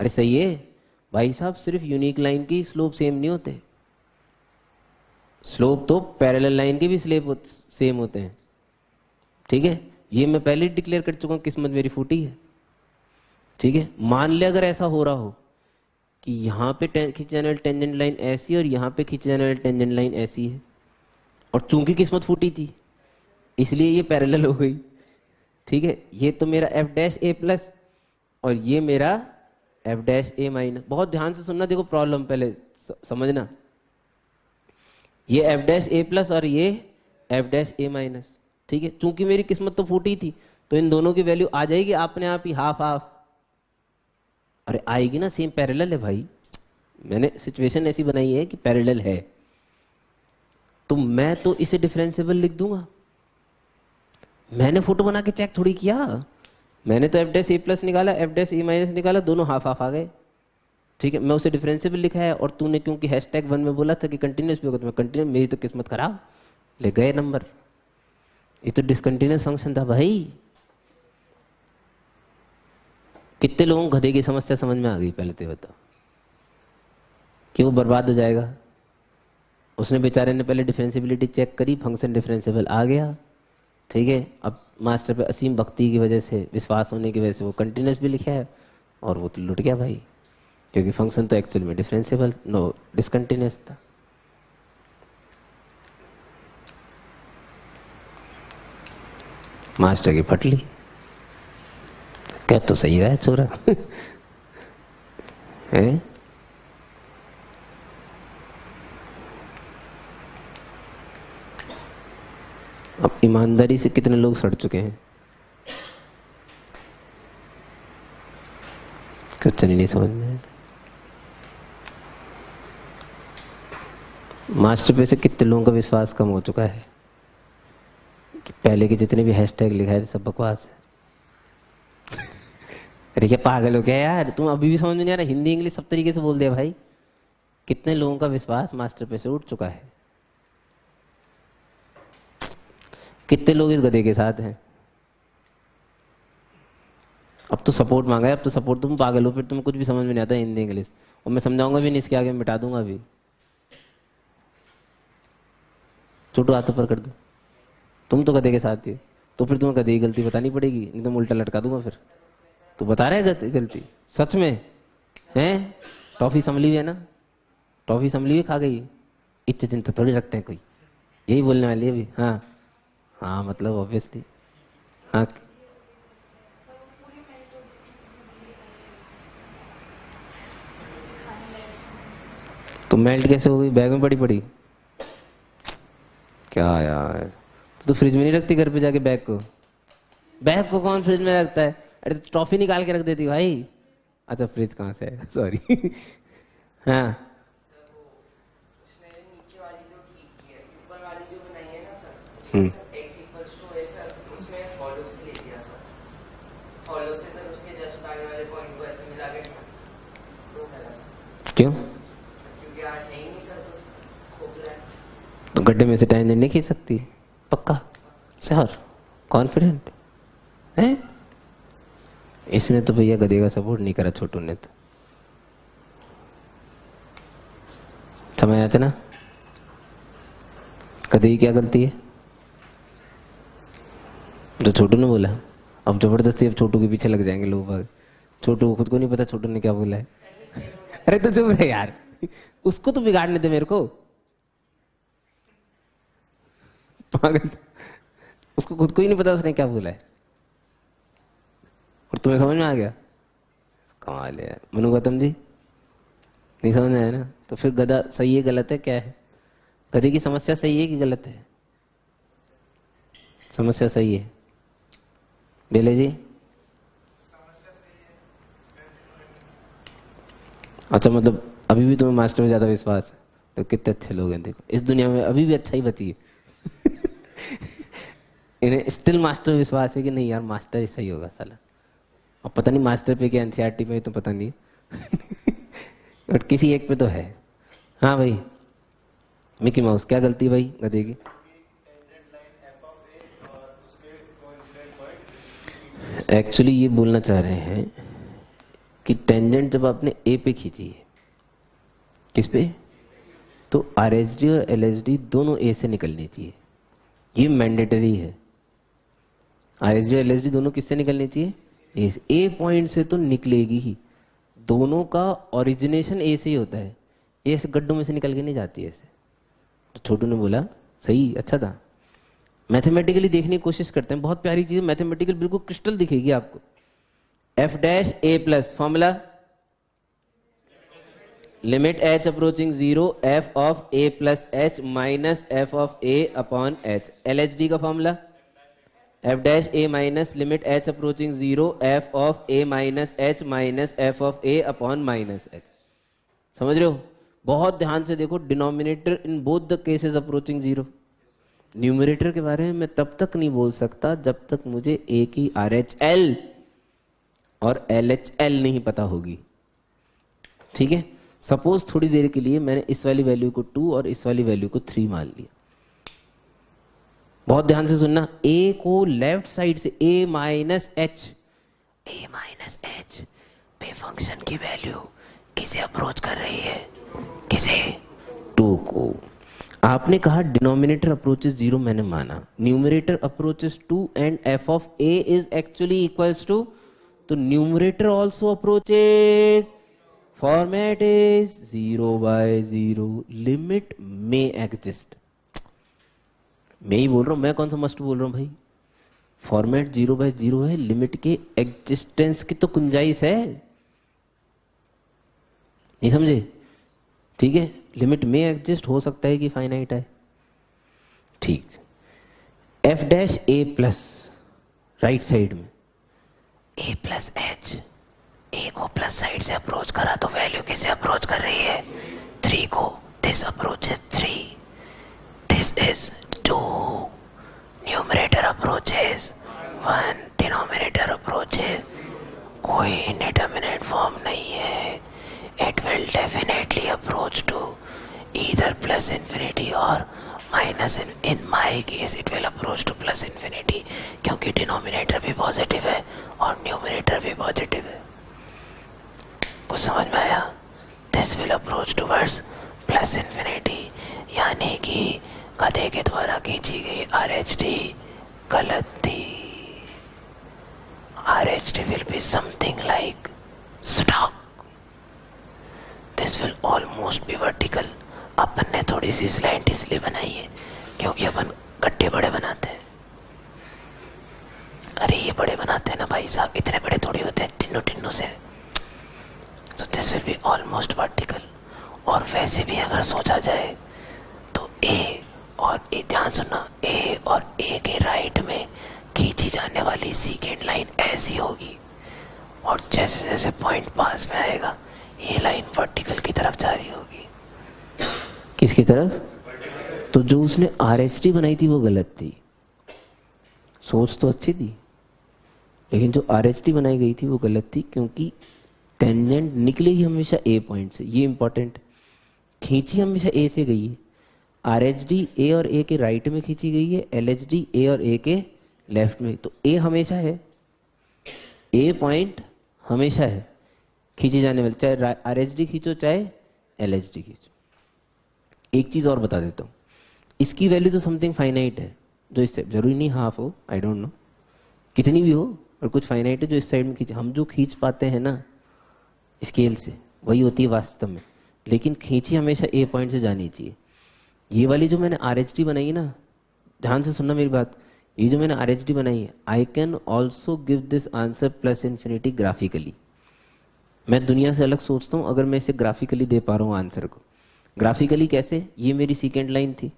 अरे सही है भाई साहब, सिर्फ यूनिक लाइन की स्लोप सेम नहीं होते, स्लोप तो पैरेलल लाइन के भी स्लोप सेम होते हैं, ठीक है। ये मैं पहले ही डिक्लेयर कर चुका हूं, किस्मत मेरी फूटी है, ठीक है। मान ले अगर ऐसा हो रहा हो कि यहाँ पे खींची जाने वाली टेंजेंट लाइन ऐसी और यहाँ पे खींची जाने वाली टेंजेंट लाइन ऐसी है, और चूंकि किस्मत फूटी थी इसलिए ये पैरेलल हो गई, ठीक है। ये तो मेरा एफ डैश ए प्लस और ये मेरा एफ डैश ए माइनस। बहुत ध्यान से सुनना, देखो प्रॉब्लम पहले समझना, ये एफ डैश ए प्लस और ये एफ डैश ए माइनस, ठीक है। चूंकि मेरी किस्मत तो फूटी थी तो इन दोनों की वैल्यू आ जाएगी अपने आप ही, हाफ हाफ। अरे आएगी ना, सेम पैरेलल है भाई, मैंने सिचुएशन ऐसी बनाई है कि पैरेलल है, तो मैं तो इसे डिफरेंशिएबल लिख दूंगा। मैंने फोटो बना के चेक थोड़ी किया, मैंने तो एफ डैश ए प्लस निकाला, एफ डैश ए माइनस निकाला, दोनों हाफ हाफ आ गए, ठीक है। मैं उसे डिफरेंशिएबल लिखा है, और तूने क्योंकि #1 में बोला था कि कंटिन्यूस भी होगा तो मैं कंटिन्यूस, मेरी तो किस्मत खराब, ले गए नंबर। ये तो डिसकंटिन्यूस फंक्शन था भाई। कितने लोगों को गधे की समस्या समझ में आ गई पहले तो बताओ, कि वो बर्बाद हो जाएगा। उसने बेचारे ने पहले डिफरेंशियबिलिटी चेक करी, फंक्शन डिफरेंशिएबल आ गया, ठीक है। अब मास्टर पे असीम भक्ति की वजह से, विश्वास होने की वजह से वो कंटिन्यूस भी लिखा है, और वो तो लुट गया भाई, क्योंकि फंक्शन तो एक्चुअल में डिफरेंशिएबल नो डिसकंटिन्यूअस था। मास्टर की फटली, कह तो सही रहा है छोरा है। अब ईमानदारी से कितने लोग सड़ चुके हैं, कुछ नहीं समझ में। मास्टर पे से कितने लोगों का विश्वास कम हो चुका है कि पहले के जितने भी हैशटैग लिखाए थे सब बकवास है। अरे क्या पागल हो क्या यार, तुम अभी भी समझ में नहीं आ रहा, हिंदी इंग्लिश सब तरीके से बोल दिया भाई। कितने लोगों का विश्वास मास्टर पे से उठ चुका है। कितने लोग इस गधे के साथ हैं? अब तो सपोर्ट मांगा है, अब तो सपोर्ट, तुम पागल हो, फिर तुम्हें कुछ भी समझ में नहीं आता हिंदी इंग्लिश, और मैं समझाऊंगा भी नहीं, इसके आगे मिटा दूंगा भी। छोटू हाथ ऊपर कर दो। तुम तो गधे के साथ ही हो, तो फिर तुम्हें गधे की गलती बतानी पड़ेगी, नहीं तो मैं उल्टा लटका दूंगा फिर। तो बता रहे हैं गलती सच में है? टॉफी संभली हुई है ना? टॉफी संभली हुई खा गई, इतने दिन तो थोड़ी रखते हैं कोई, यही बोलने वाली है अभी। हाँ हाँ, मतलब ऑब्वियसली हाँ। तो मेल्ट कैसे हो गई? बैग में पड़ी पड़ी क्या यार? तो फ्रिज में नहीं रखती घर पे जाके बैग को? बैग को कौन फ्रिज में रखता है? अरे तो ट्रॉफी निकाल के रख देती भाई। अच्छा फ्रिज कहाँ से है, सॉरी। हाँ हम्म, क्यों? तो गड्ढे में से टेंजेंट नहीं खींच सकती? पक्का सर, कॉन्फिडेंट है? इसने तो भैया गधे का सपोर्ट नहीं करा, छोटू ने तो। समझ आते ना गधे की क्या गलती है? जो छोटू ने बोला, अब जबरदस्ती अब छोटू के पीछे लग जाएंगे लोग बाग। छोटू को खुद को नहीं पता छोटू ने क्या बोला है। अरे तो चुप रहे यार, उसको तो बिगाड़ने दे मेरे को, पागल। उसको खुद को ही नहीं पता उसने क्या बोला है, और तुम्हें समझ में आ गया? कमाल है यार। मनु गौतम जी नहीं समझ में आया ना? तो फिर गधा सही है गलत है क्या है? गधे की समस्या सही है कि गलत है? समस्या सही है। बेले जी अच्छा, मतलब अभी भी तुम्हें मास्टर में ज्यादा विश्वास है? तो कितने अच्छे लोग हैं, देखो इस दुनिया में अभी भी अच्छा ही बची है। इन्हें स्टिल मास्टर विश्वास है कि नहीं यार मास्टर ही सही होगा साला। अब पता नहीं मास्टर पे क्या एनसीईआरटी पे तो पता नहीं, बट किसी एक पे तो है। हाँ भाई मिकी माउस, क्या गलती है भाई गधे की? एक्चुअली ये बोलना चाह रहे हैं कि टेंजेंट जब आपने ए पे खींची है, किस पे? तो आरएसडी और एलएसडी दोनों ए से निकलनी चाहिए, ये मैंडेटरी है। आरएसडी और एलएसडी दोनों किससे निकलनी चाहिए? ए पॉइंट से तो निकलेगी ही, दोनों का ओरिजिनेशन ए से ही होता है, ए से गड्ढों में से निकल के नहीं जाती है ऐसे। तो छोटू ने बोला सही, अच्छा था। मैथमेटिकली देखने की कोशिश करते हैं, बहुत प्यारी चीज मैथमेटिकल, बिल्कुल क्रिस्टल दिखेगी आपको। F dash A plus formula, limit H approaching 0 F of A plus H minus F of A upon H. LHD का formula F dash A minus limit H approaching 0 F of A minus H minus F of A upon minus H. समझ रहे हो? बहुत ध्यान से देखो, denominator in both the cases approaching 0। Numerator के बारे में मैं तब तक नहीं बोल सकता जब तक मुझे ए की आर एच एल और एल एच एल नहीं पता होगी, ठीक है? सपोज थोड़ी देर के लिए मैंने इस वाली वैल्यू को 2 और इस वाली वैल्यू को 3 मान लिया। बहुत ध्यान से सुनना, ए को लेफ्ट साइड से ए माइनस एच पे फंक्शन की वैल्यू किसे अप्रोच कर रही है? किसे? 2 को। आपने कहा डिनोमिनेटर अप्रोचेस 0, मैंने माना। Numerator approaches 2 and F of A is actually equals to, तो numerator also approaches, format is 0/0, limit में एग्जिस्ट। मैं ही बोल रहा हूं, मैं कौन सा मस्ट बोल रहा हूं भाई? फॉर्मेट 0/0 है, लिमिट के एग्जिस्टेंस की तो गुंजाइश है, नहीं समझे? ठीक है, लिमिट में एग्जिस्ट हो सकता है कि फाइनाइट है, ठीक। एफ डैश ए प्लस, राइट साइड में ए प्लस एच, ए को प्लस साइड से अप्रोच करा तो वैल्यू किसे अप्रोच कर रही है? 3 को। This approach is 3, this is 2, numerator approaches 1, denominator approaches, कोई इंडिटरमिनेट फॉर्म नहीं है। It will definitely approach to either plus infinity or minus in my case it will approach to plus infinity, क्योंकि denominator भी positive है और numerator भी positive है। कुछ समझ में आया? This will approach towards plus infinity, यानी कि गधे के द्वारा खींची गई RHD गलत थी। RHD will be something like stock. This will almost be vertical. अपन ने थोड़ी सी स्लैंट इसलिए बनाई है क्योंकि अपन गड्ढे बड़े बनाते हैं। अरे ये बड़े बनाते हैं ना भाई साहब, इतने बड़े थोड़ी होते हैं, टिन्नू टिन्नू से। तो this will be almost vertical. और वैसे भी अगर सोचा जाए तो ए और ए, ध्यान सुनना, ए और ए के राइट में खींची जाने वाली सेकेंड लाइन ऐसी होगी, और जैसे जैसे पॉइंट पास में आएगा ये लाइन वर्टिकल की तरफ जा रही होगी। किसकी तरफ? तो जो उसने RHD बनाई थी वो गलत थी। सोच तो अच्छी थी, लेकिन जो RHD बनाई गई थी वो गलत थी, क्योंकि टेंजेंट निकलेगी हमेशा ए पॉइंट से। ये इंपॉर्टेंट, खींची हमेशा ए से गई है। RHD ए और ए के राइट में खींची गई है, LHD ए और ए के लेफ्ट में। तो ए हमेशा है, ए पॉइंट हमेशा है खींची जाने वाली, चाहे RHD खींचो चाहे LHD खींचो। एक चीज और बता देता हूँ, इसकी वैल्यू तो समथिंग फाइनाइट है, जो इससे जरूरी नहीं हाफ हो, आई डोंट नो कितनी भी हो, और कुछ फाइनाइट है जो इस साइड में खींच, हम जो खींच पाते हैं ना स्केल से, वही होती है वास्तव में। लेकिन खींची हमेशा ए पॉइंट से जानी चाहिए। ये वाली जो मैंने RHD बनाई है ना, ध्यान से सुनना मेरी बात, ये जो मैंने RHD बनाई है, I can also give this answer plus infinity graphically. मैं दुनिया से अलग सोचता हूँ अगर मैं इसे ग्राफिकली दे पा रहा हूँ आंसर को। ग्राफिकली कैसे? ये मेरी सेकेंड लाइन थी,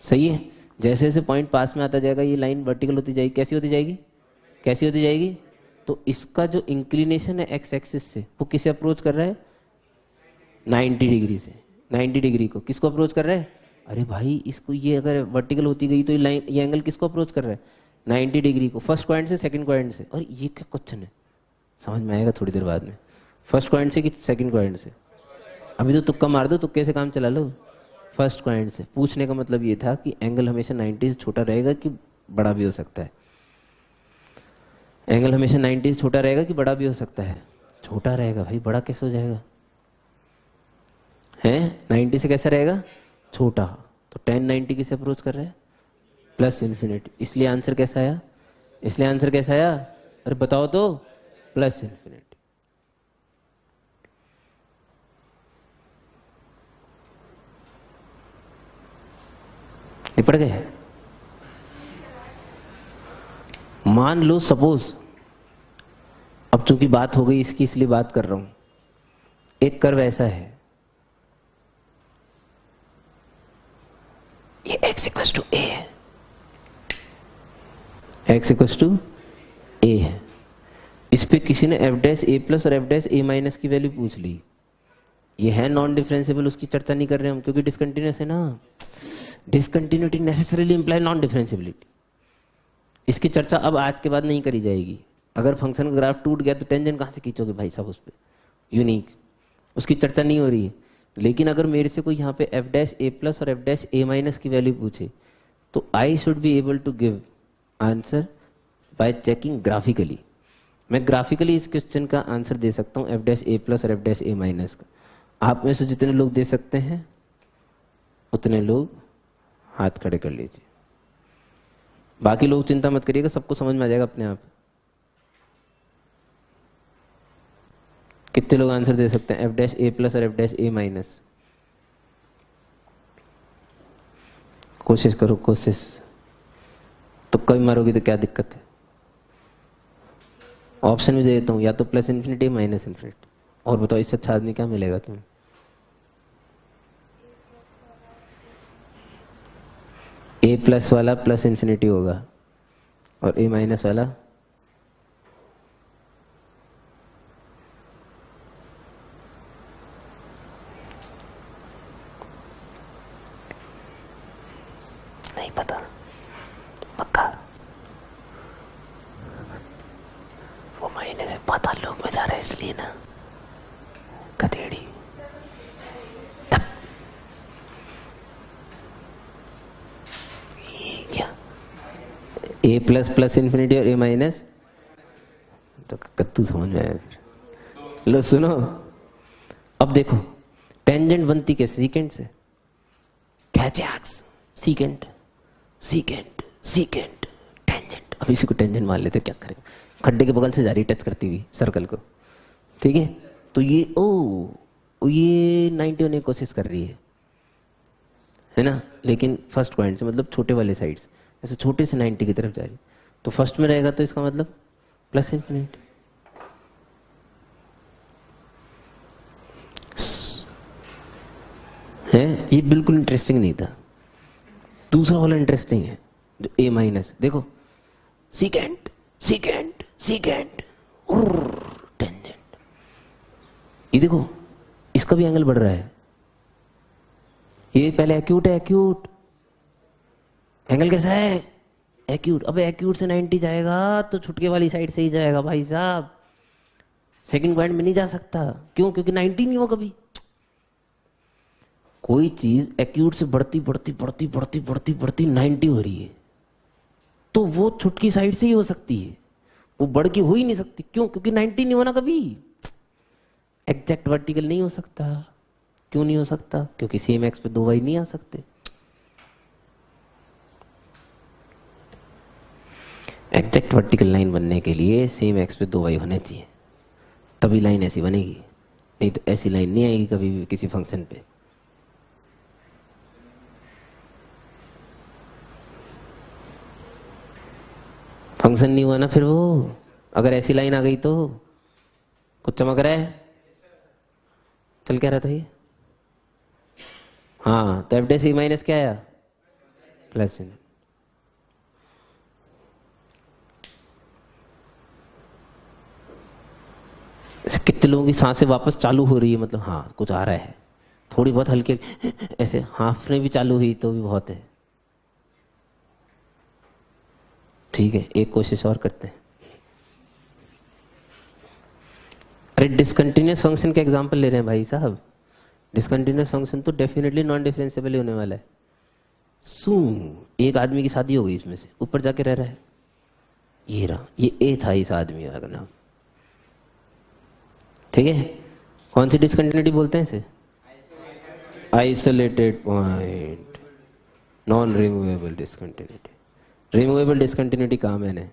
सही है। जैसे जैसे पॉइंट पास में आता जाएगा ये लाइन वर्टिकल होती जाएगी। कैसी होती जाएगी? कैसी होती जाएगी? तो इसका जो इंक्लिनेशन है एक्स एक्सिस से, वो किसे अप्रोच कर रहा है? 90 डिग्री से। 90 डिग्री को किसको अप्रोच कर रहा है? अरे भाई इसको, ये अगर वर्टिकल होती गई तो ये लाइन, ये एंगल किसको अप्रोच कर रहा है? 90 डिग्री को। फर्स्ट क्वाड्रेंट से सेकंड क्वाड्रेंट से। और ये क्या क्वेश्चन है, समझ में आएगा थोड़ी देर बाद में। फर्स्ट क्वाड्रेंट से कि सेकंड क्वाड्रेंट से? अभी तो तुक्का मार दो, तुक्के से काम चला लो। फर्स्ट क्वाड्रेंट से। पूछने का मतलब ये था कि एंगल हमेशा 90 से छोटा रहेगा कि बड़ा भी हो सकता है? एंगल हमेशा 90 से छोटा रहेगा कि बड़ा भी हो सकता है? छोटा रहेगा भाई, बड़ा कैसे हो जाएगा? है 90 से कैसा रहेगा? छोटा। तो 1090 किसे अप्रोच कर रहा है? Plus infinity. इसलिए आंसर कैसा आया? इसलिए आंसर कैसा आया? अरे बताओ तो, प्लस इन्फिनिटी। निपट गए? मान लो सपोज, अब चूंकि बात हो गई इसकी इसलिए बात कर रहा हूं, एक कर्व ऐसा है, ये x इक्वल टू ए है, x इक्वल टू ए है। इस पे किसी ने f डैश ए प्लस और f डैश ए माइनस की वैल्यू पूछ ली। ये है नॉन डिफरेंशिएबल, उसकी चर्चा नहीं कर रहे हम क्योंकि डिसकंटिन्यूअस है ना। Discontinuity necessarily imply non differentiability. इसकी चर्चा अब आज के बाद नहीं करी जाएगी। अगर फंक्शन का ग्राफ टूट गया तो टेंजेंट कहाँ से खींचोगे भाई साहब उस पर? यूनिक, उसकी चर्चा नहीं हो रही है। लेकिन अगर मेरे से कोई यहाँ पे f डैश ए प्लस और f डैश ए माइनस की वैल्यू पूछे तो I should be able to give answer by checking graphically. मैं ग्राफिकली इस क्वेश्चन का आंसर दे सकता हूँ f डैश ए प्लस और f डैश ए माइनस का। आप में से जितने लोग दे सकते हैं उतने लोग हाथ खड़े कर लीजिए। बाकी लोग चिंता मत करिएगा, सबको समझ में आ जाएगा अपने आप। कितने लोग आंसर दे सकते हैं f डैश ए प्लस और f डैश ए माइनस? कोशिश करो, कोशिश। तो कभी मारोगे तो क्या दिक्कत है? ऑप्शन भी दे देता हूं, या तो प्लस इन्फिनिटी माइनस इन्फिनिटी। और बताओ इससे अच्छा आदमी क्या मिलेगा तुम्हें? ए प्लस वाला प्लस इन्फिनिटी होगा और ए माइनस वाला नहीं पता पक्का। वो महीने से पाताल लोक में जा रहा है इसलिए ना, गधेड़ी। ए प्लस प्लस इन्फिनिटी और ए माइनस, तो कद्दू समझ में आया फिर। लो सुनो, अब देखो टेंजेंट बनती कैसे, सीकेंट से। क्या जैक्स, सीकेंट सीकेंट सीकेंट टेंजेंट। अब इसी को टेंजेंट मान लेते, क्या करें, खड्डे के बगल से जा रही टच करती हुई सर्कल को, ठीक है। तो ये ये 90 होने की कोशिश कर रही है ना, लेकिन फर्स्ट पॉइंट से मतलब छोटे वाले साइड से, ऐसे छोटे से 90 की तरफ जा रही, तो फर्स्ट में रहेगा, तो इसका मतलब प्लस इन्फिनिटी है। ये बिल्कुल इंटरेस्टिंग नहीं था। दूसरा वाला इंटरेस्टिंग है, जो ए माइनस, देखो सीकेंट सीकेंट सीकेंट टेंजेंट। ये देखो इसका भी एंगल बढ़ रहा है। ये पहले एक्यूट है, एक्यूट एंगल कैसा है, एक्यूट। अब एक्यूट से 90 जाएगा तो छुटके वाली साइड से ही जाएगा भाई साहब, सेकंड पॉइंट में नहीं जा सकता। क्यों? क्योंकि 90 नहीं हो कभी। कोई चीज एक्यूट से बढ़ती बढ़ती बढ़ती बढ़ती बढ़ती बढ़ती 90 हो रही है, तो वो छुटकी साइड से ही हो सकती है, वो बढ़ के हो ही नहीं सकती। क्यों? क्योंकि 90 नहीं होना कभी, एग्जैक्ट वर्टिकल नहीं हो सकता। क्यों नहीं हो सकता? क्योंकि सेम एक्स पे दो वाई नहीं आ सकते। एग्जैक्ट वर्टिकल लाइन बनने के लिए सेम एक्स पे दो वाई होने चाहिए, तभी लाइन ऐसी बनेगी, नहीं तो ऐसी लाइन नहीं आएगी कभी भी किसी फंक्शन पे। फंक्शन नहीं हुआ ना फिर वो, अगर ऐसी लाइन आ गई तो। कुछ चमक रहा है? चल क्या रहा था ये? हाँ, तो एफ डैश ई माइनस क्या आया? प्लस। कितने लोगों की सांसें वापस चालू हो रही है, मतलब हाँ कुछ आ रहा है, थोड़ी बहुत हल्के ऐसे हाफने भी चालू हुई तो भी बहुत है। ठीक है, एक कोशिश और करते हैं। अरे डिसकंटिन्यूअस फंक्शन का एग्जांपल ले रहे हैं भाई साहब। डिसकंटिन्यूअस फंक्शन तो डेफिनेटली नॉन डिफरेंशिएबल ही होने वाला है। एक आदमी की शादी हो गई, इसमें से ऊपर जाके रह रहा है, ये रहा, ये ए था इस आदमी का नाम, ठीक है। कौन सी डिसकंटिन्यूटी बोलते हैं इसे? Isolated point, non removable discontinuity. Removable discontinuity कहा मैंने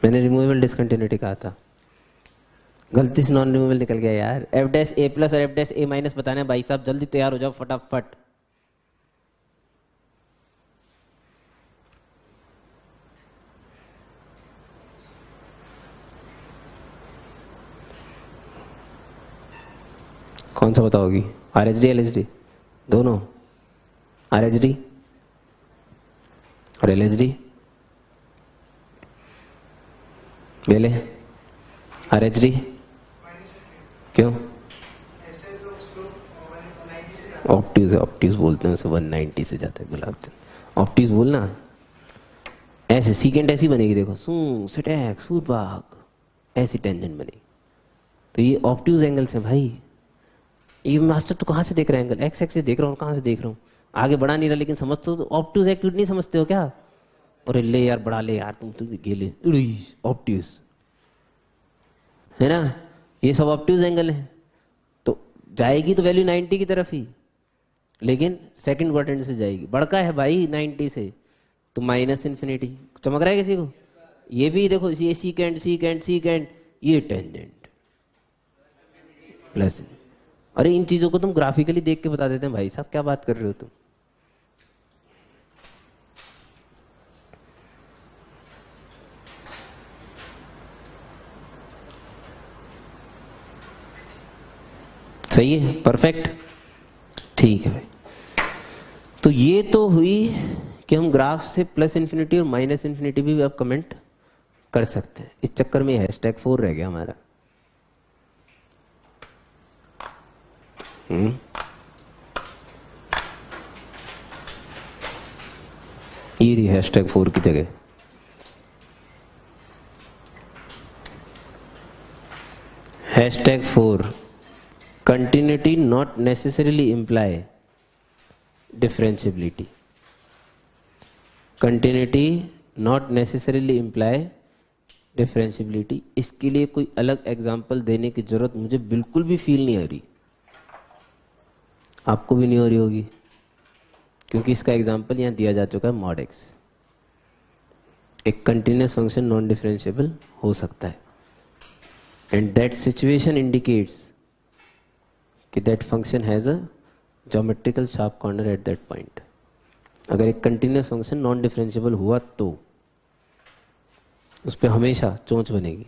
रिमूवेबल डिसकंटिन्यूटी कहा था, गलती से नॉन रिमूवेबल निकल गया यार। एफ डैश ए प्लस और एफ डैश ए माइनस बताना है भाई साहब, जल्दी तैयार हो जाओ फटाफट। कौन सा बताओगी? R H D L H D दोनों? आर एच डी और एल एच डी बेले। आर एच डी क्यों? ऑप्टिक्स बोलते हैं उसे, 190 से जाता है गुलाब चंद। ऑप्टिक्स बोलना ऐसे, सीकेंट ऐसी बनेगी, देखो सिटेक सूरबाग, ऐसी टेंजेंट बनेगी। तो ये ऑप्टिक्स एंगल्स हैं भाई। ये मास्टर तो कहाँ से देख रहा है एंगल? एक्स एक्सिस देख रहा हूँ, कहाँ से देख रहा हूँ? आगे बढ़ा नहीं रहा, लेकिन समझते हो? ऑप्टिक्स एक्यूट नहीं समझते हो क्या? अरे ले यार, बढ़ा ले यार, तुम तो गेले। ऑप्टिक्स है ना, ये सब ऑप्टिक्स एंगल है। तो जाएगी तो वैल्यू 90 की तरफ ही, लेकिन सेकंड क्वाड्रेंट से जाएगी। बड़का है भाई 90 से, तो माइनस इन्फिनिटी। चमक रहा है किसी को? ये भी देखो, ये सीकेंट सीकेंट सीकेंट, ये टेंजेंट प्लस। अरे इन चीजों को तुम ग्राफिकली देख के बता देते हैं भाई साहब, क्या बात कर रहे हो तुम? सही है, परफेक्ट, ठीक है भाई। तो ये तो हुई कि हम ग्राफ से प्लस इन्फिनिटी और माइनस इन्फिनिटी भी अब कमेंट कर सकते हैं। इस चक्कर में #4 रह गया हमारा। ये रही #4 की जगह। #4 continuity not necessarily imply differentiability। Continuity not necessarily imply differentiability. इसके लिए कोई अलग एग्जाम्पल देने की जरूरत मुझे बिल्कुल भी फील नहीं हो रही, आपको भी नहीं हो रही होगी, क्योंकि इसका एग्जाम्पल यहाँ दिया जा चुका है मॉड एक्स। एक कंटिन्यूस फंक्शन नॉन डिफरेंशिएबल हो सकता है एंड दैट सिचुएशन इंडिकेट्स कि that function has a geometrical sharp corner at that point. अगर एक कंटिन्यूस फंक्शन नॉन डिफरेंशिएबल हुआ तो उस पर हमेशा चोंच बनेगी।